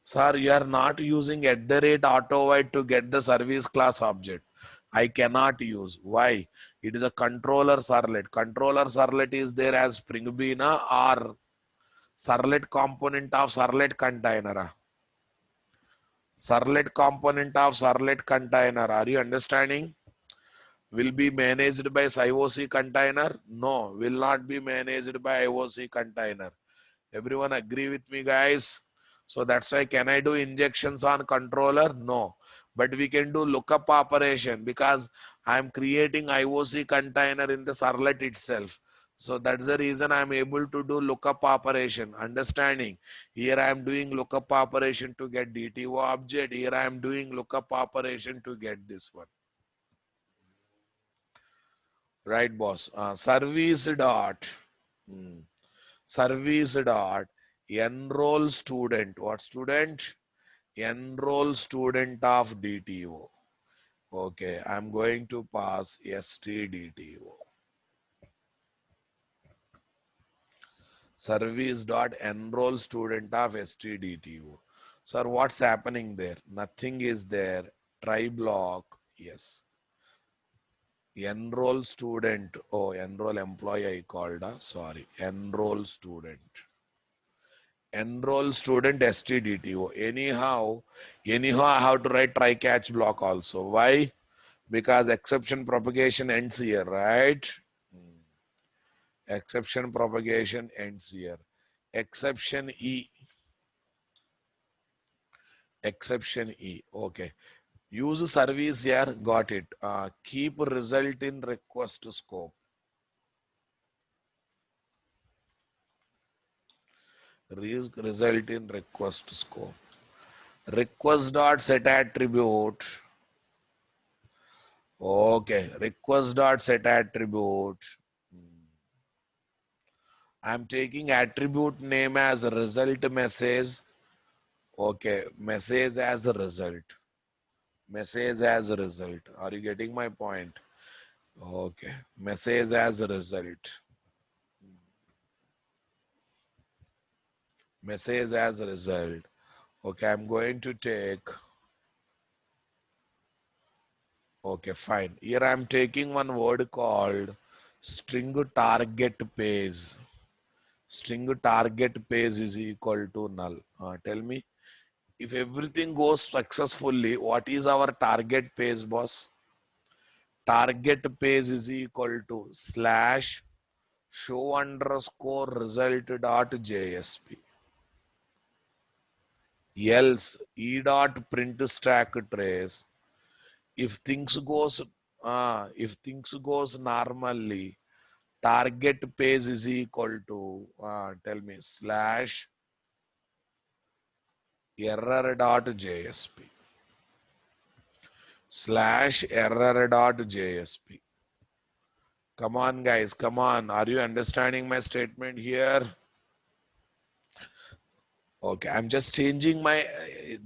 Sir, you are not using @autovide to get the service class object. I cannot use. Why? It is a controller servlet. Controller servlet is there as Spring Bean or servlet component of servlet container. Servlet component of servlet container. Are you understanding? Will be managed by IOC container? No, will not be managed by IOC container. Everyone agree with me, guys? So that's why, can I do injections on controller? No. But we can do lookup operation because I'm creating IOC container in the servlet itself. So that's the reason I'm able to do lookup operation. Understanding? Here I'm doing lookup operation to get DTO object. Here I'm doing lookup operation to get this one. Right, boss? Service dot. Service dot enroll student. What student? Enroll student of DTO. Okay, I'm going to pass STDTO. Service dot enroll student of STDTO. Sir, what's happening there? Nothing is there. Try block. Yes. Enroll student. Oh, enroll employee I called. Sorry. Enroll student. Enroll student STDTO. Anyhow, I have to write try catch block also. Why? Because exception propagation ends here, right? Exception propagation ends here. Exception E. Exception E. Okay. Use service here. Got it. Keep result in request scope. Result in request scope. Request dot set attribute. Okay. Request dot set attribute. I'm taking attribute name as result message. Okay. Message as a result. Message as a result. Are you getting my point? Okay. Message as a result. Message as a result. Okay, I'm going to take. Okay, fine. Here I'm taking one word called string target page. String target page is equal to null. Tell me, if everything goes successfully, what is our target page, boss? Target page is equal to slash show underscore result dot JSP. Else e dot print stack trace. If things goes normally, target page is equal to, tell me, slash error.jsp. Slash error.jsp. Come on, guys. Come on. Are you understanding my statement here? Okay. I'm just changing my,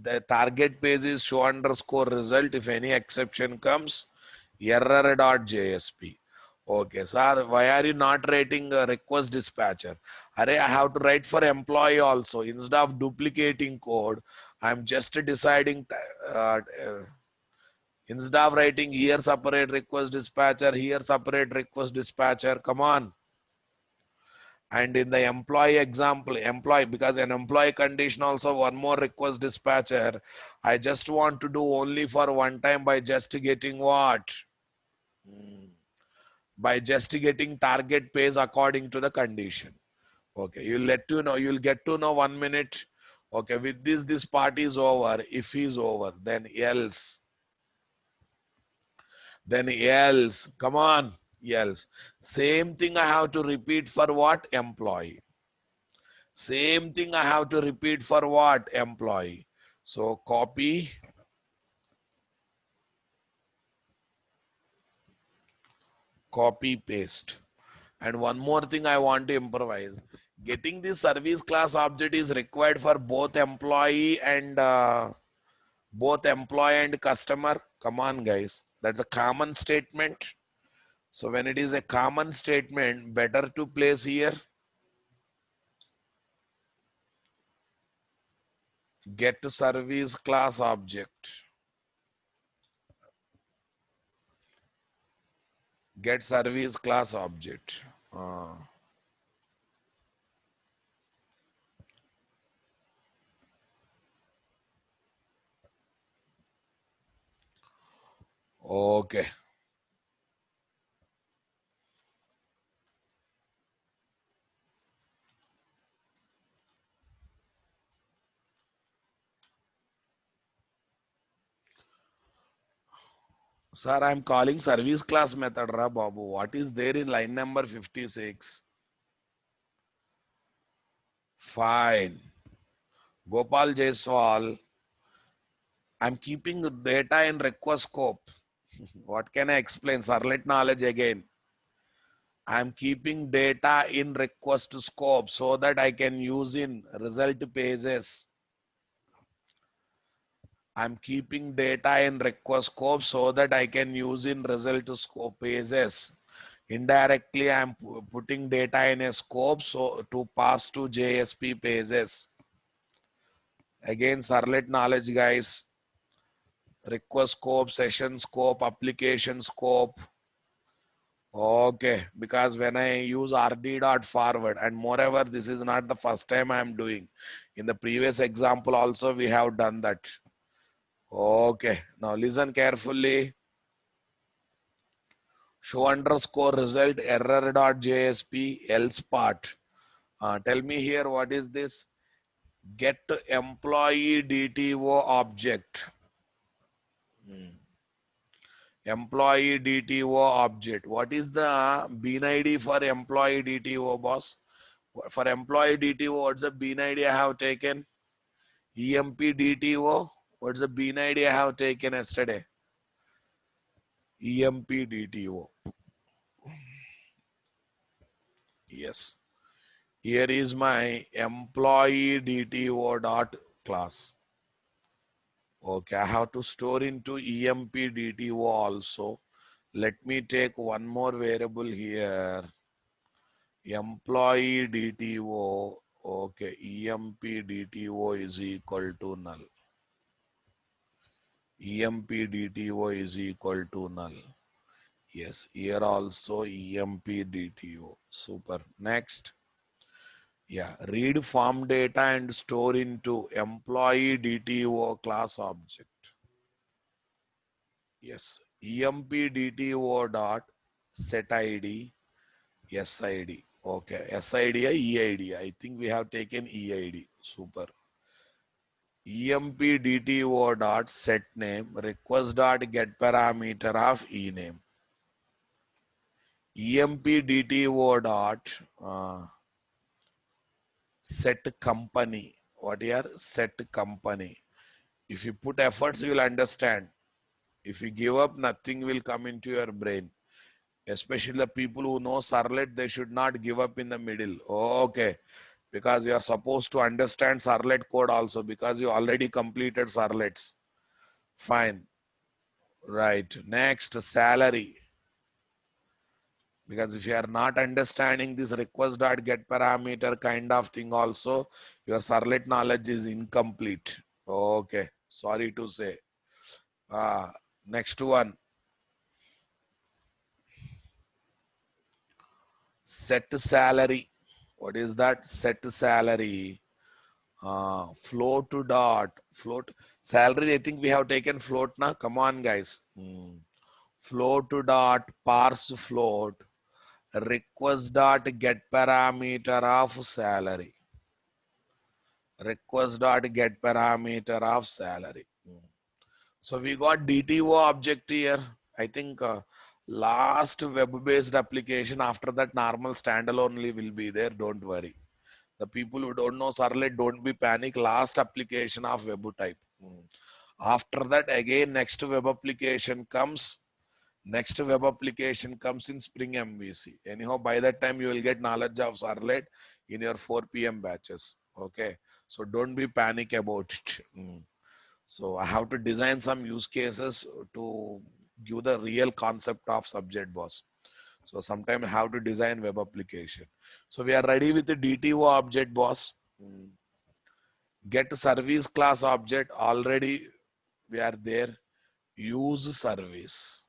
the target page is show underscore result. If any exception comes, error.jsp. Okay, sir. Why are you not writing a request dispatcher? Array, I have to write for employee also. Instead of duplicating code, I'm just deciding, instead of writing here separate request dispatcher, here separate request dispatcher, come on. And in the employee example, employee, because an employee condition also one more request dispatcher, I just want to do only for one time by just getting what? By just getting target pays according to the condition. Okay, you'll get to know 1 minute. Okay, with this part is over. If he's over, then else. Then else, come on, else. Same thing I have to repeat for what? Employee. Same thing I have to repeat for what? Employee. So copy, paste. And one more thing I want to improvise. Getting this service class object is required for both employee and customer. Come on, guys. That's a common statement. So when it is a common statement, better to place here get service class object. Get service class object. Okay. Sir, I'm calling service class method, Ra Babu. What is there in line number 56? Fine. Gopal Jaiswal, I'm keeping data in request scope. What can I explain? Servlet knowledge again. I'm keeping data in request scope so that I can use in result pages. I'm keeping data in request scope so that I can use in result scope pages. Indirectly, I'm putting data in a scope so to pass to JSP pages. Again, Servlet knowledge, guys. Request scope, session scope, application scope. Okay, because when I use rd.forward, and moreover, this is not the first time I'm doing. In the previous example also, we have done that. Okay, now listen carefully. Show underscore result error.jsp else part. Tell me here, what is this? Get employee DTO object. Employee DTO object. What is the bean ID for employee DTO, boss? For employee DTO, what's the bean ID I have taken? EMP DTO. What's the bean ID I have taken yesterday? EMP DTO. Yes. Here is my employee DTO dot class. Okay, I have to store into EMP DTO also. Let me take one more variable here. Employee DTO. Okay, EMP DTO is equal to null. EMP DTO is equal to null. Yes, here also EMP DTO. Super. Next. Yeah, read form data and store into employee DTO class object. Yes, EMP DTO dot set ID SID. Okay, SID or EID. I think we have taken EID. Super. EMP DTO dot set name request dot get parameter of ename. EMP-DTO dot set company. What here? Set company. If you put efforts, you will understand. If you give up, nothing will come into your brain. Especially the people who know Servlet, they should not give up in the middle. Okay. Because you are supposed to understand Servlet code also because you already completed Servlets. Fine. Right. Next, salary. Because if you are not understanding this request.get parameter kind of thing also, your Servlet knowledge is incomplete. Okay. Sorry to say. Next one. Set salary. What is that? Set salary. Float dot. Float. Salary, I think we have taken float now. Come on, guys. Float dot parse float. Request dot get parameter of salary. Request dot get parameter of salary. So we got DTO object here. I think last web-based application after that normal standalone will be there. Don't worry. The people who don't know Servlet, don't be panic. Last application of web type. After that, again, next web application comes. Next web application comes in Spring MVC. Anyhow, by that time, you will get knowledge of Servlet in your 4 p.m. batches. Okay. So don't be panic about it. So I have to design some use cases to give the real concept of subject boss. So sometimes I have to design web application. So we are ready with the DTO object boss. Get service class object already we are there. Use service.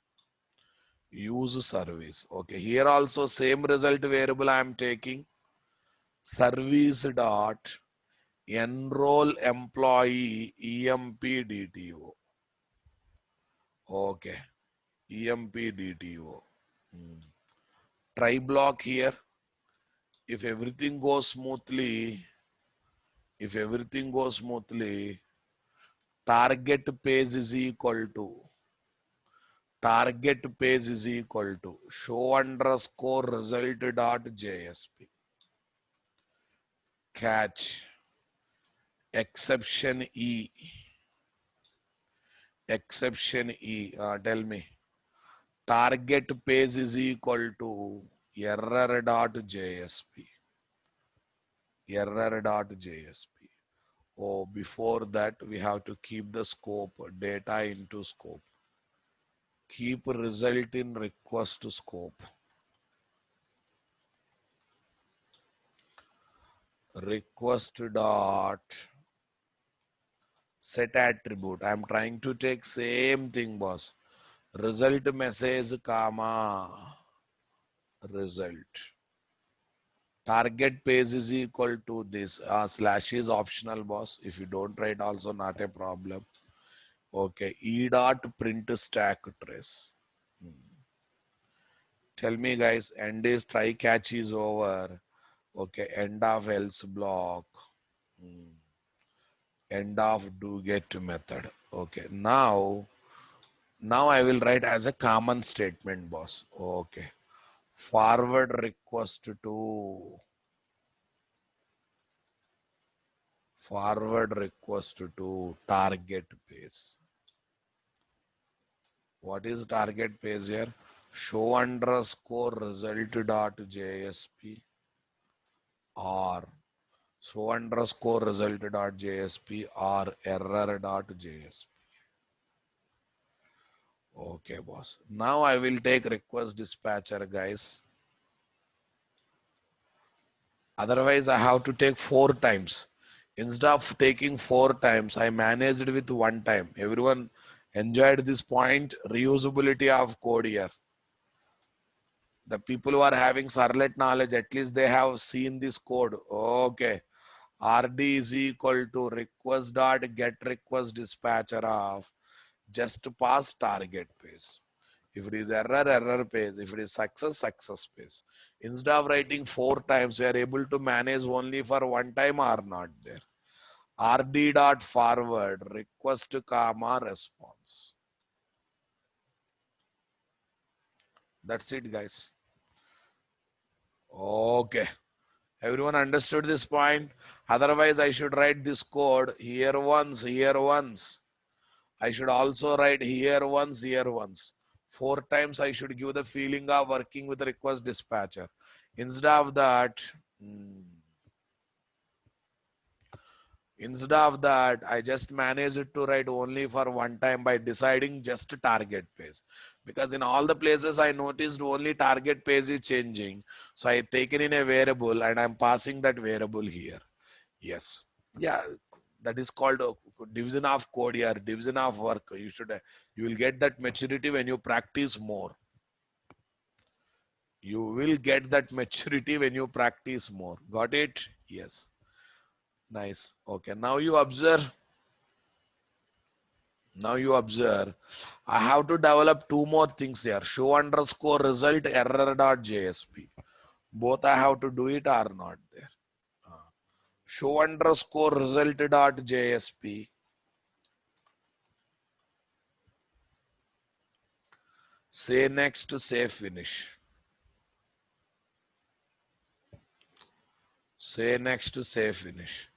Use service. Okay. Here also same result variable I am taking. Service dot enroll employee EMP-DTO. Okay. EMP-DTO. Try block here. If everything goes smoothly, target page is equal to show underscore result dot JSP. Catch exception E. Tell me. Target page is equal to error dot JSP. Oh, before that, we have to keep the scope, data into scope. Keep result in request scope. Request dot set attribute. I'm trying to take same thing, boss. Result message, comma, result. Target page is equal to this. Slash is optional, boss. If you don't write, also not a problem. Okay. E dot print stack trace. Tell me, guys. End is try catch is over. Okay. End of else block. End of do get method. Okay. Now I will write as a common statement, boss. Okay. Forward request to target page. What is target page here? Show underscore result dot JSP or show underscore result dot JSP or error dot JSP. Okay, boss. Now I will take request dispatcher, guys. Otherwise, I have to take 4 times. Instead of taking 4 times, I managed with 1 time. Everyone enjoyed this point, reusability of code here. The people who are having Servlet knowledge, at least they have seen this code. Okay. RD is equal to request dot get request dispatcher of just pass target page. If it is error page. If it is success page. Instead of writing 4 times, we are able to manage only for 1 time or not there. RD dot forward request comma response. That's it, guys. Okay. Everyone understood this point? Otherwise, I should write this code here once, here once. I should also write here once, here once. 4 times I should give the feeling of working with the request dispatcher. Instead of that, hmm, I just managed to write only for one time by deciding just target page. Because in all the places I noticed only target page is changing. So I taken in a variable and I'm passing that variable here. Yes. Yeah, that is called division of code here, division of work. You will get that maturity when you practice more. You will get that maturity when you practice more. Got it? Yes. Nice. Okay. Now you observe, I have to develop two more things here. Show underscore result error dot JSP. Both I have to do it or not there. Show underscore result dot JSP. Say next, say finish. Say next, say finish.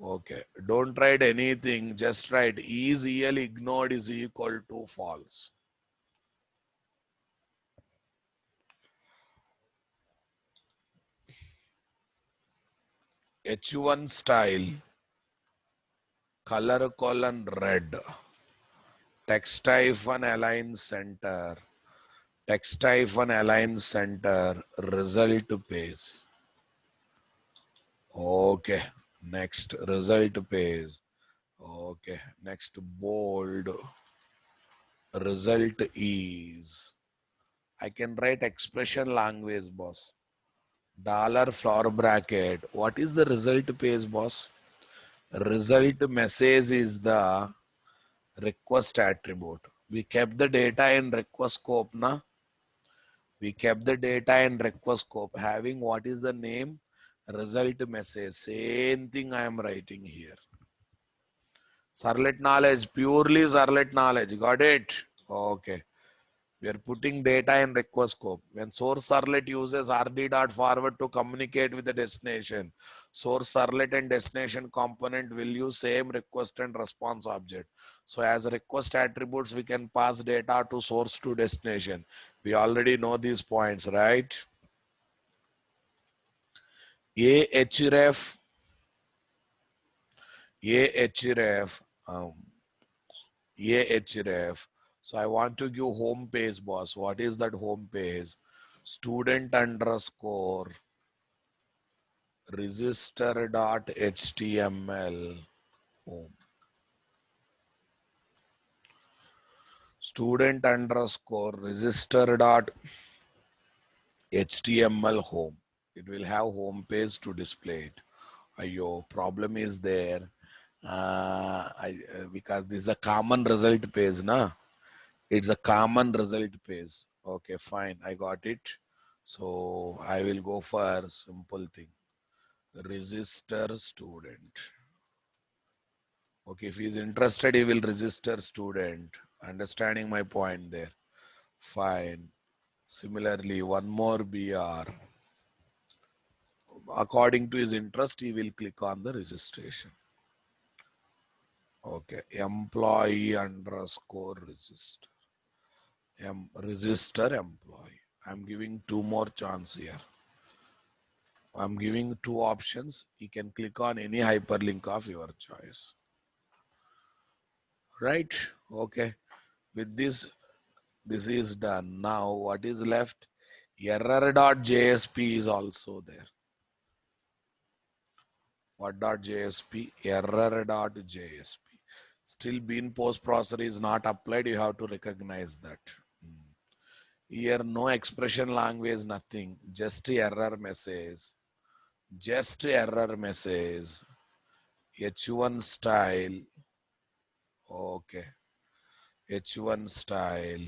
Okay. Don't write anything. Just write is EL ignored is equal to false. H1 style color colon red. Text hyphen align center. Text hyphen align center. Result page. Okay. Next result page. Okay. Next bold. Result is. I can write expression language, boss. Dollar floor bracket. What is the result page, boss? Result message is the request attribute. We kept the data in request scope, na? We kept the data in request scope. Having what is the name? Result message. Same thing I am writing here. Servlet knowledge, purely servlet knowledge. Got it? Okay. We are putting data in request scope. When source servlet uses rd.forward to communicate with the destination, source servlet and destination component will use same request and response object. So as request attributes, we can pass data to source to destination. We already know these points, right? Ahref, Ahref, Ahref. So I want to give home page, boss. What is that home page? Student underscore register.html home. Student underscore register.html home. It will have home page to display it. Ayo, problem is there. Because this is a common result page, na? It's a common result page. Okay, fine. I got it. So I will go for simple thing. Register student. Okay, if he is interested, he will register student. Understanding my point there. Fine. Similarly, one more BR. According to his interest, he will click on the registration. Okay, employee underscore register. Register employee. I'm giving two more chance here. I'm giving two options. You can click on any hyperlink of your choice. Right? Okay. With this is done. Now what is left? Error.jsp is also there. What .jsp? Error.jsp. Still bean post processor is not applied. You have to recognize that. Here no expression language, nothing. Just error message. Just error message. H1 style. Okay. H1 style.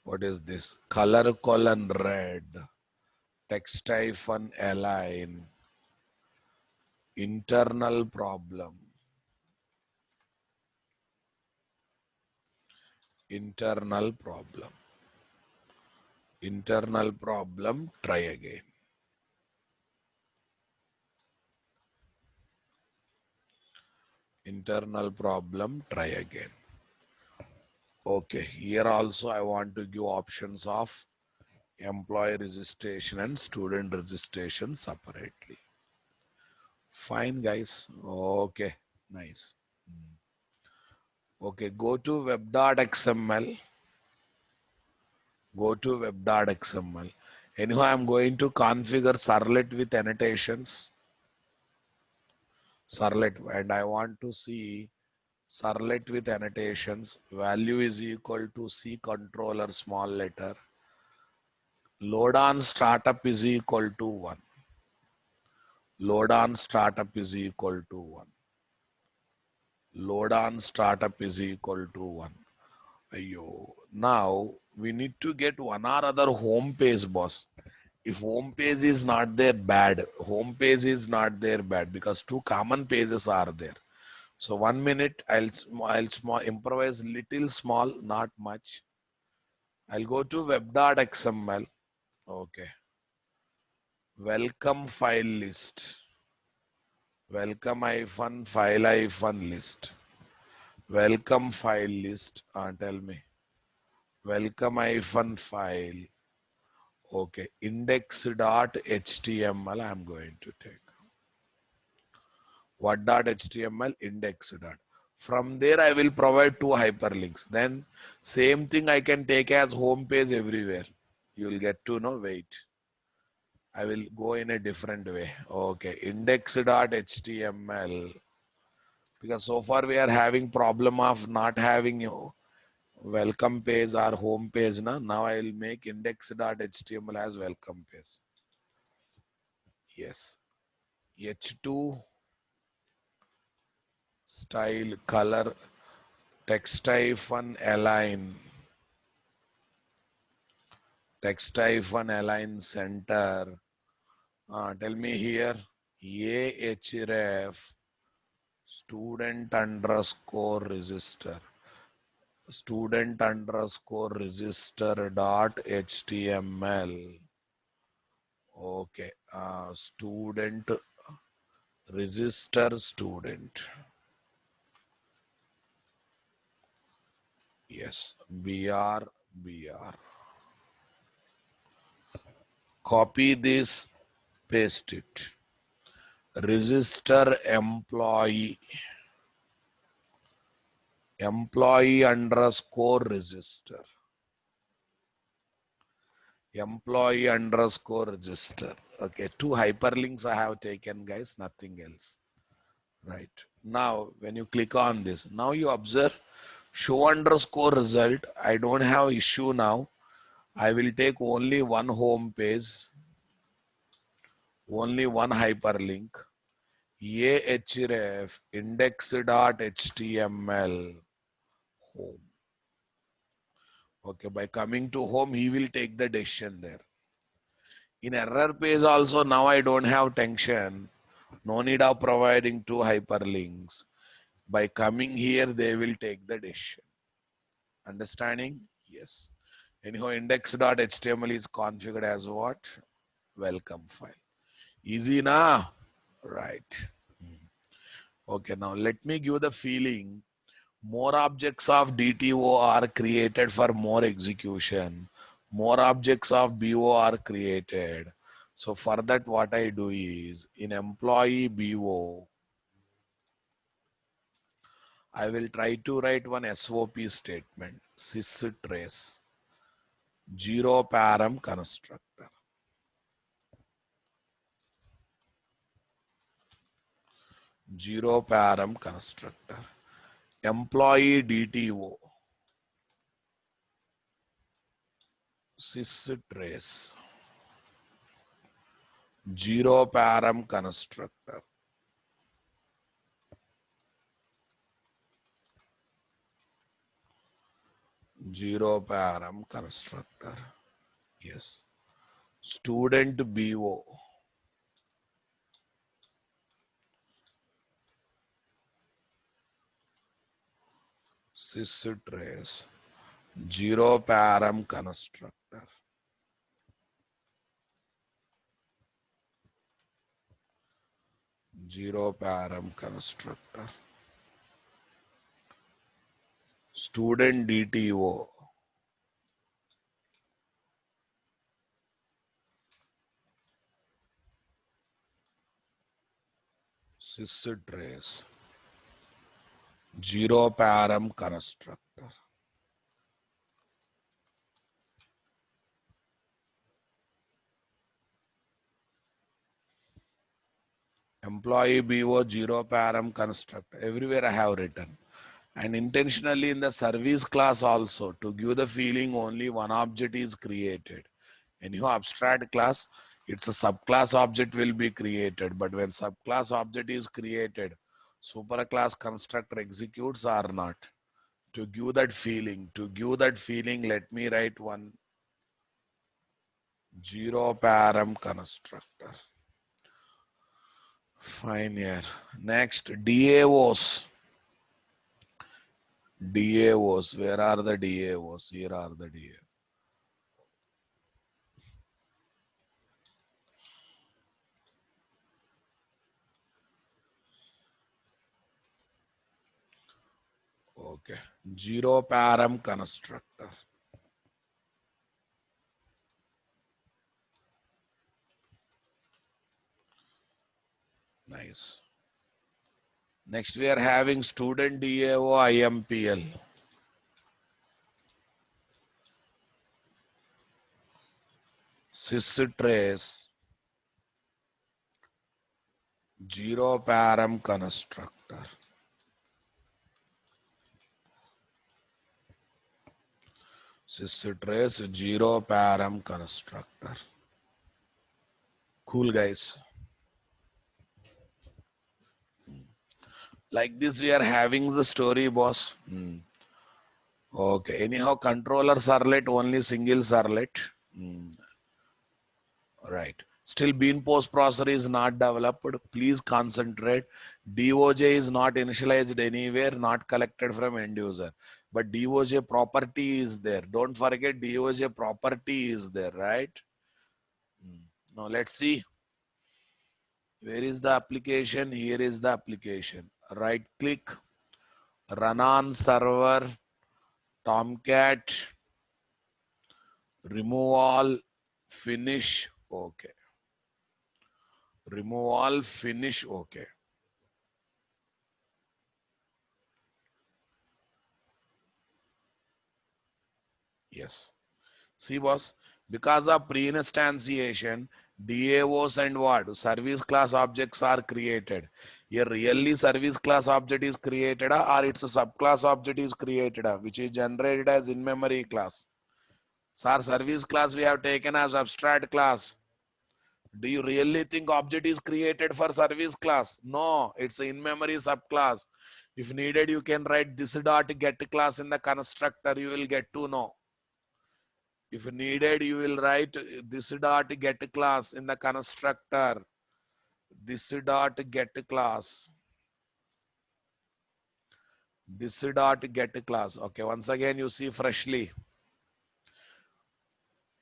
What is this? Color colon red. Text hyphen align. Internal problem. Internal problem. Internal problem, try again. Internal problem, try again. Okay, here also I want to give options of employee registration and student registration separately. Fine, guys. Okay, nice. Okay, go to web.xml. Go to web.xml. Anyhow, I'm going to configure servlet with annotations. Servlet, and I want to see servlet with annotations. Value is equal to C controller small letter. Load on startup is equal to 1. Load on startup is equal to 1. Load on startup is equal to 1. Ayo. Now we need to get one or other home page, boss. If home page is not there, bad. Home page is not there, bad, because two common pages are there. So 1 minute, I'll improvise little small, not much. I'll go to web.xml. Okay. Welcome file list. Welcome file list. Welcome file list. Tell me. Welcome file. Okay. Index.html I'm going to take. What.html? Index. From there I will provide two hyperlinks. Then same thing I can take as home page everywhere. You will get to know. Wait. I will go in a different way. Okay. Index.html. Because so far we are having problem of not having welcome page or home page. Now I will make index.html as welcome page. Yes. H2 style color text hyphen align. Text hyphen align center. Tell me here. ahref student underscore register. Student underscore register dot html. Okay. Student register student. Yes. br. Copy this, paste it. Register employee. Employee underscore register. Employee underscore register. Okay, two hyperlinks I have taken, guys, nothing else. Right. Now, when you click on this, now you observe show underscore result. I don't have issue now. I will take only one home page, only one hyperlink. ahref index.html home. Okay, by coming to home, he will take the decision there. In error page also, now I don't have tension. No need of providing two hyperlinks. By coming here, they will take the decision. Understanding? Yes. Anyhow, index.html is configured as what? Welcome file. Easy now? Right. Okay, now let me give the feeling. More objects of DTO are created for more execution. More objects of BO are created. So for that, what I do is in employee BO, I will try to write one SOP statement, systrace, zero param constructor. Zero param constructor. Employee DTO, systrace, zero param constructor. Zero param constructor. Yes. Student BO. Systrace. Zero param constructor. zero param constructor, student DTO, sys zero param constructor, employee BO zero param constructor. Everywhere I have written. And intentionally in the service class also, to give the feeling only one object is created. In your abstract class, it's a subclass object will be created. But when subclass object is created, superclass constructor executes or not. To give that feeling, let me write one zero param constructor. Fine here. Next, DAOs. DAOs. Where are the DAOs? Here are the DAOs. Okay. Zero param constructor. Nice. Next, we are having student DAO IMPL. Systrace. Zero param constructor. Systrace zero param constructor. Cool, guys. Like this, we are having the story, boss. Okay. Anyhow, controller servlet, only single servlet. Right. Still, bean post processor is not developed. Please concentrate. DOJ is not initialized anywhere, not collected from end user. But DOJ property is there. Don't forget DOJ property is there, right? Now let's see. Where is the application? Here is the application. Right click, run on server, Tomcat, remove all, finish, okay. Remove all, finish, okay. Yes. See, boss, because of pre-instantiation, DAOs and what? Service class objects are created. Here, really service class object is created or it's a subclass object is created, which is generated as in-memory class. Sir, service class we have taken as abstract class. Do you really think object is created for service class? No, it's an in-memory subclass. If needed, you can write this dot get class in the constructor, you will get to know. If needed, you will write this dot get class in the constructor. This dot get class. This dot get class. Okay, once again, you see freshly.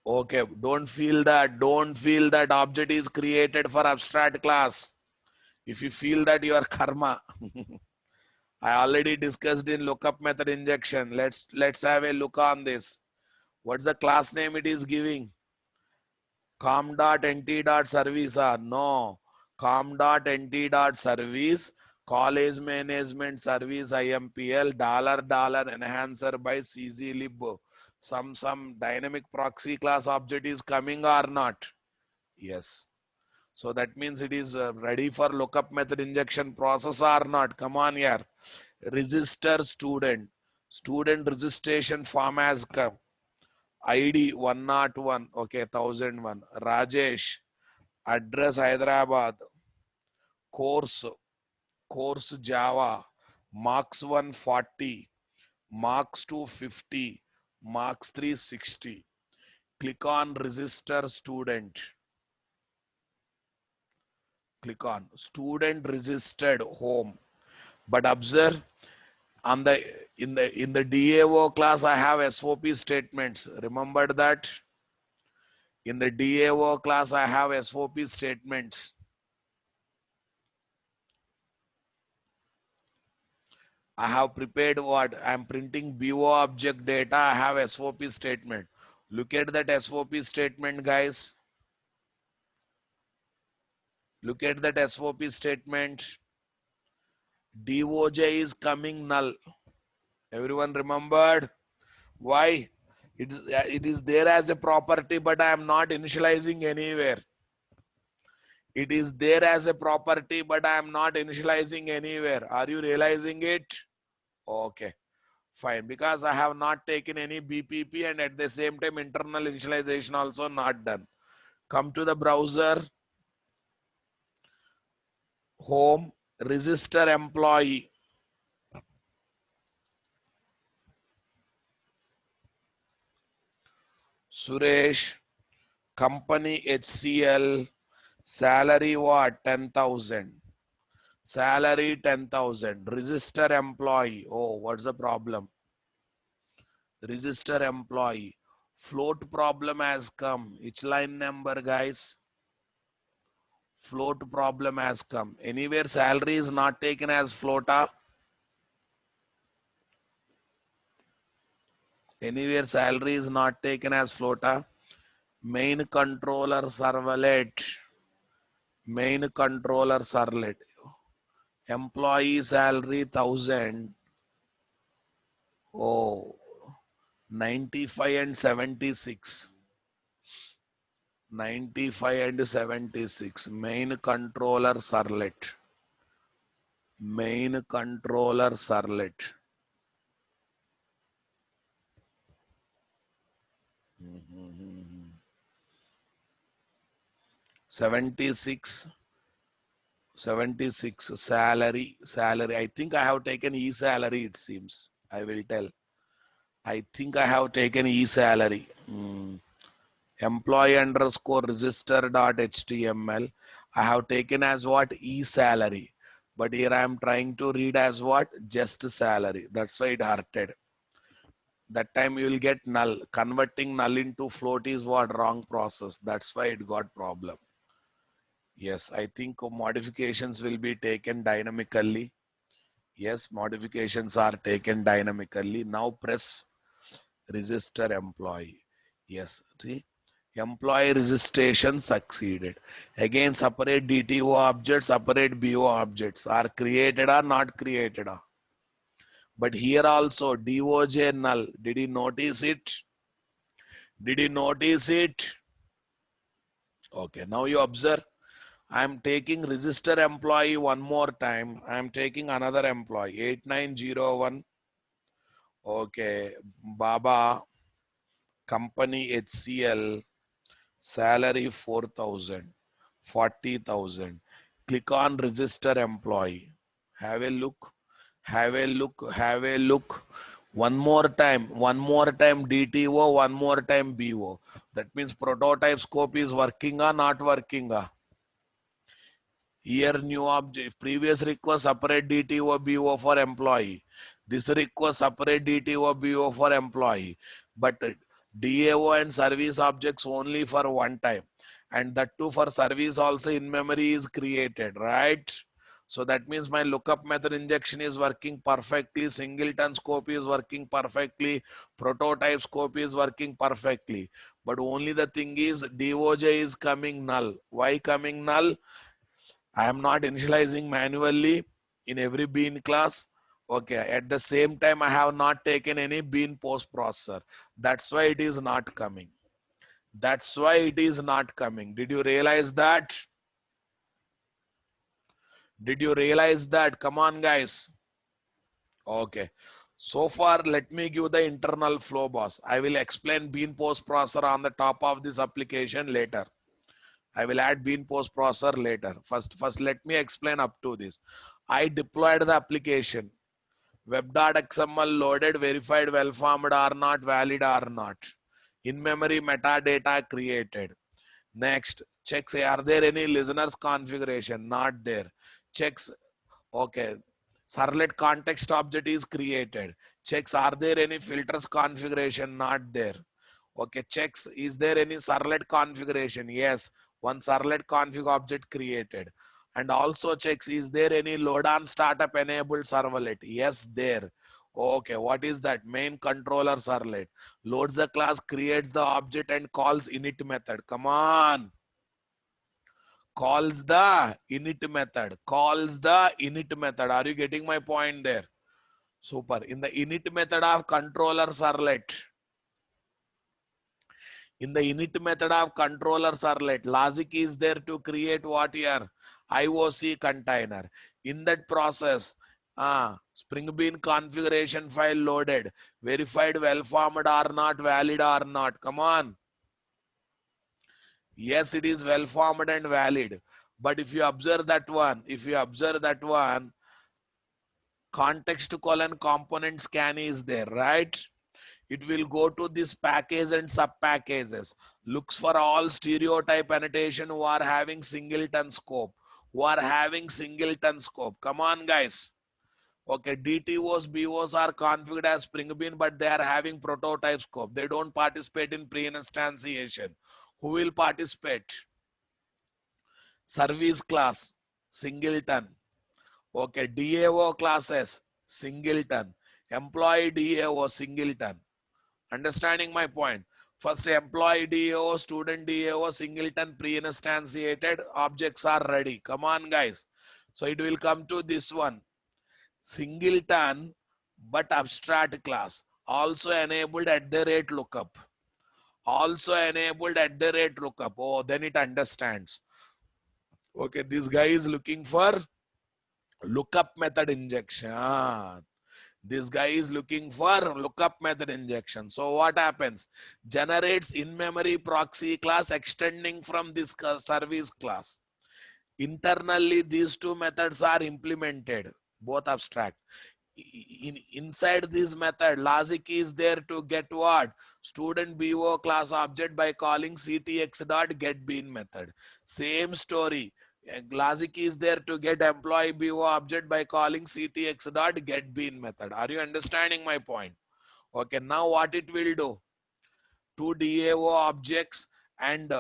Okay, don't feel that object is created for abstract class. If you feel that, you are karma. I already discussed in lookup method injection. Let's have a look on this. What's the class name it is giving? com.nt.service. No. com.nt.service college management service IMPL $$ enhancer by CZlib. Some dynamic proxy class object is coming or not? Yes. So that means it is ready for lookup method injection process or not? Come on here. Register student. Student registration form has come. ID 101. Okay, 1001. Rajesh. Address Hyderabad. Course Java. Marks 140. Marks 250. Marks 360. Click on register student. Click on student registered home. But observe on the in the DAO class I have SOP statements. Remember that in the DAO class I have SOP statements. I have prepared what? I am printing BO object data. I have SOP statement. Look at that SOP statement, guys. Look at that SOP statement. DOJ is coming null. Everyone remembered? Why? It is there as a property, but I am not initializing anywhere. It is there as a property, but I am not initializing anywhere. Are you realizing it? Okay, fine. Because I have not taken any BPP and at the same time internal initialization also not done. Come to the browser, home, register employee. Suresh, company HCL, salary what? 10,000. Salary 10,000. Register employee. Oh, what's the problem? Register employee. Float problem has come. Which line number, guys? Float problem has come. Anywhere salary is not taken as floata. Anywhere salary is not taken as floata. Main controller servlet. Main controller servlet. Employee salary 1,000. Oh, 95 and 76. 95 and 76. Main controller servlet. Main controller servlet. 76. 76 salary. I think I have taken e-salary, it seems. I will tell. I think I have taken e-salary. Employee underscore register dot html. I have taken as what? E-salary. But here I am trying to read as what? Just salary. That's why it hurted. That time you will get null. Converting null into float is what? Wrong process. That's why it got problem. Yes, I think modifications will be taken dynamically. Yes, modifications are taken dynamically. Now press register employee. Yes, see, employee registration succeeded. Again, separate DTO objects, separate BO objects are created or not created. But here also DOJ null. Did you notice it? Did you notice it? Okay, now you observe. I am taking register employee one more time. I am taking another employee 8901. Okay, Baba, company HCL, salary 4,000, 40,000. Click on register employee. Have a look. Have a look. Have a look. One more time DTO, one more time BO. That means prototype scope is working or not working. Here new object, previous request separate DTO BO for employee. This request separate DTO BO for employee. But DAO and service objects only for one time. And that too for service also in memory is created, right? So that means my lookup method injection is working perfectly. Singleton scope is working perfectly. Prototype scope is working perfectly. But only the thing is DOJ is coming null. Why coming null? I am not initializing manually in every bean class. Okay, at the same time, I have not taken any bean post processor. That's why it is not coming. That's why it is not coming. Did you realize that? Did you realize that? Come on, guys. Okay. So far, let me give the internal flow, boss. I will explain bean post processor on the top of this application later. I will add bean post processor later. First, let me explain up to this. I deployed the application. Web.xml loaded, verified, well formed or not, valid or not. In memory metadata created. Next, checks are there any listeners configuration? Not there. Checks, okay. Servlet context object is created. Checks are there any filters configuration? Not there. Okay, checks is there any servlet configuration? Yes, one servlet config object created. and also checks, is there any load on startup enabled servlet? Yes, there. Okay, what is that? Main controller servlet. Loads the class, creates the object and calls init method. Come on. Calls the init method. Calls the init method. Are you getting my point there? Super. In the init method of controller servlet, in the init method of controller servlet, logic is there to create what here? IOC container. In that process, Spring Bean configuration file loaded, verified well formed or not, valid or not. Come on. Yes, it is well formed and valid. But if you observe that one, context colon component scan is there, right? It will go to this package and sub packages, looks for all stereotype annotation who are having singleton scope, Come on, guys. Okay, DTOs, BOs are configured as Spring Bean, but they are having prototype scope. They don't participate in pre-instantiation. Who will participate? Service class, singleton. Okay, DAO classes, singleton. Employee DAO, singleton. Understanding my point? First, employee DAO, student DAO, singleton, pre-instantiated objects are ready. Come on, guys. So it will come to this one. Singleton, but abstract class. Also enabled at the rate lookup. Also enabled at the rate lookup. Oh, then it understands. Okay, this guy is looking for lookup method injection. This guy is looking for lookup method injection. So what happens? Generates in-memory proxy class extending from this service class. Internally, these two methods are implemented, both abstract. Inside this method, logic is there to get what? Student BO class object by calling ctx.getBean method. Same story. Logic is there to get employee BO object by calling ctx.getBean method. Are you understanding my point? Okay, now what it will do? Two DAO objects and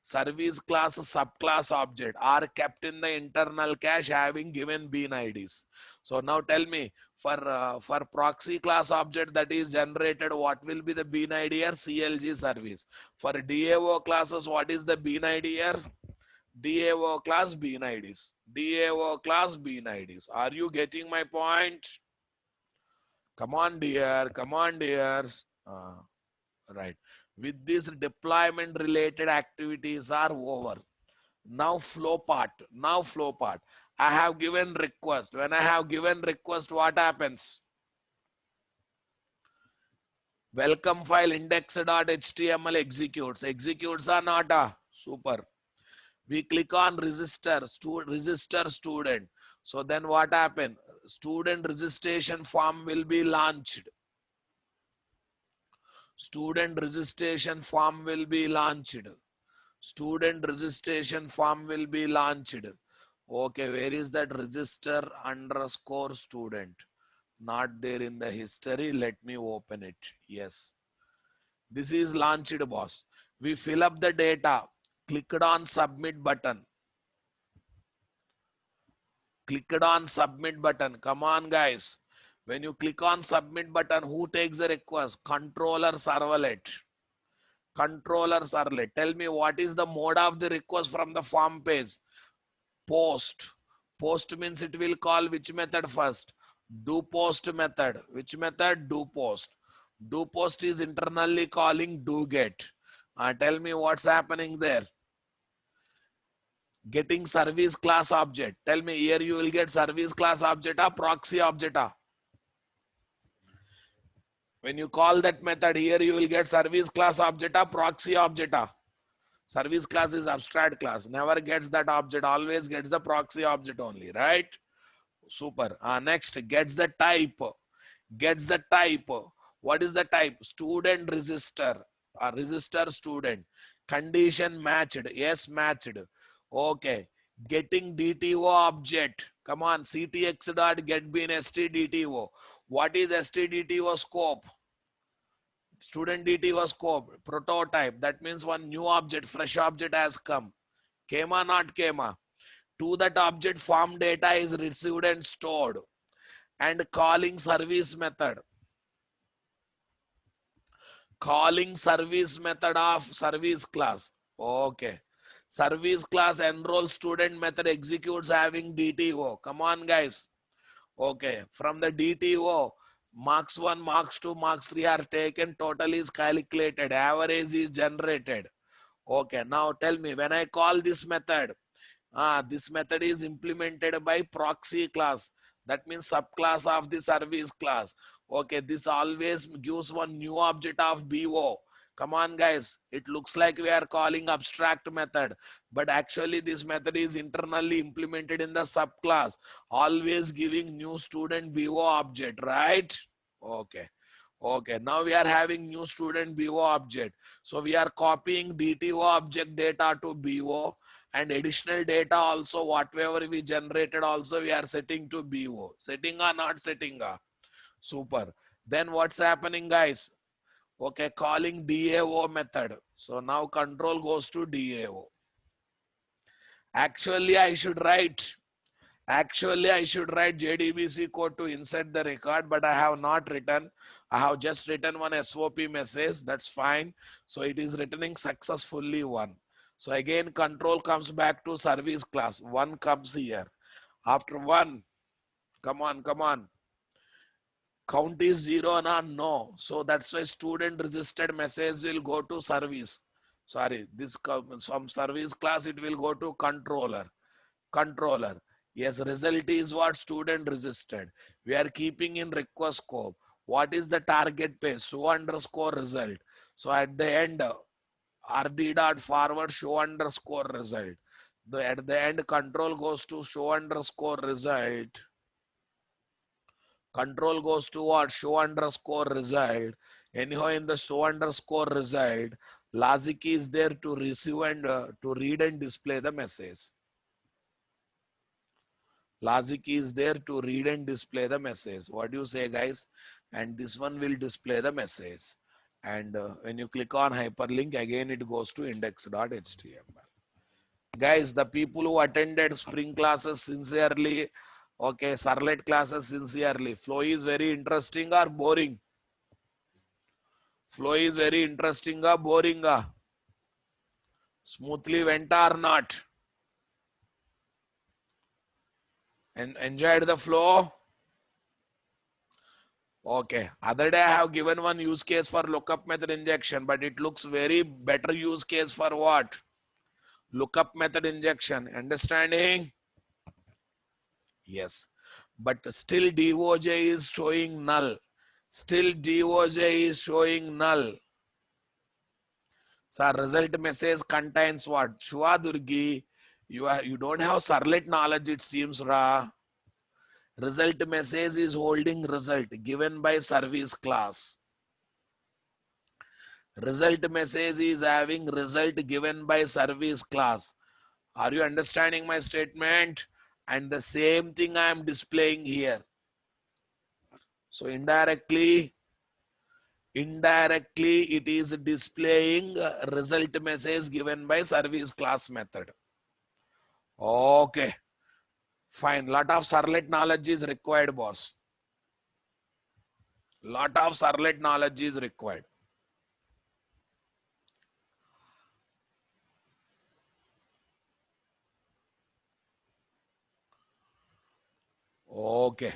service class subclass object are kept in the internal cache having given bean IDs. So now tell me, for proxy class object that is generated, what will be the bean ID here? CLG service. For DAO classes, what is the bean ID here? DAO class bean IDs. DAO class bean IDs. Are you getting my point? Come on, dear. Come on, dears. Right. With this, deployment related activities are over. Now flow part. Now flow part. I have given request. When I have given request, what happens? Welcome file index.html executes. Executes or not? Super. We click on register student. So then what happened? Student registration form will be launched. Student registration form will be launched. Student registration form will be launched. Okay, where is that register underscore student? Not there in the history. Let me open it. Yes. This is launched, boss. We fill up the data. Clicked on submit button. Clicked on submit button. Come on, guys. When you click on submit button, who takes the request? Controller servlet. Controller servlet. Tell me what is the mode of the request from the form page? Post. Post means it will call which method first? Do post method. Which method? Do post. Do post is internally calling do get. Tell me what's happening there. Getting service class object. Tell me here you will get service class object or proxy object. When you call that method here, you will get service class object or proxy object. Service class is abstract class. Never gets that object. Always gets the proxy object only, right? Super. Next, gets the type. Gets the type. What is the type? Student register. Register student. Condition matched. Yes, matched. Okay. Getting DTO object. Come on. ctx.getBean stdto. What is stdto scope? Student DTO scope. Prototype. That means one new object, fresh object has come. Came or not came? To that object form data is received and stored. And calling service method. Calling service method of service class. Okay. Service class enroll student method executes having DTO. Come on, guys. Okay. From the DTO, marks 1, marks 2, marks 3 are taken. Total is calculated. Average is generated. Okay. Now tell me, when I call this method, this method is implemented by proxy class. That means subclass of the service class. Okay, this always gives one new object of BO. Come on, guys. It looks like we are calling abstract method, but actually this method is internally implemented in the subclass, always giving new student BO object, right? Okay. Okay, now we are having new student BO object. So we are copying DTO object data to BO, and additional data also, whatever we generated also we are setting to BO. Setting or not setting? Super. Then what's happening, guys? Okay, calling DAO method. So now control goes to DAO. Actually, I should write JDBC code to insert the record, but I have not written. I have just written one SOP message. That's fine. So it is returning successfully 1. So again, control comes back to service class. 1 comes here. After 1, come on, come on. Count is 0 na? No. So that's why student registered message will go to service. Sorry, this comes from service class, it will go to controller. Controller. Yes, result is what student registered. We are keeping in request scope. What is the target page? Show underscore result. So at the end, rd dot forward show underscore result. At the end, control goes to show underscore result. Control goes to what? Show underscore result. Anyhow, in the show underscore result, logic is there to receive and to read and display the message. Logic is there to read and display the message. What do you say, guys? And this one will display the message. And when you click on hyperlink, again it goes to index.html. Guys, the people who attended spring classes sincerely, okay, Servlet classes sincerely, flow is very interesting or boring? Flow is very interesting or boring? Smoothly went or not? And enjoyed the flow? Okay. Other day I have given one use case for lookup method injection, but it looks very better use case for what? Lookup method injection. Understanding? Yes. But still DOJ is showing null. Still DOJ is showing null. So result message contains what? Shua Durgi, you don't have Servlet knowledge, it seems, Ra. Result message is holding result given by service class. Result message is having result given by service class. Are you understanding my statement? And the same thing I am displaying here. So indirectly it is displaying result message given by service class method. Okay, fine. Lot of Servlet knowledge is required, boss. Lot of Servlet knowledge is required. Okay.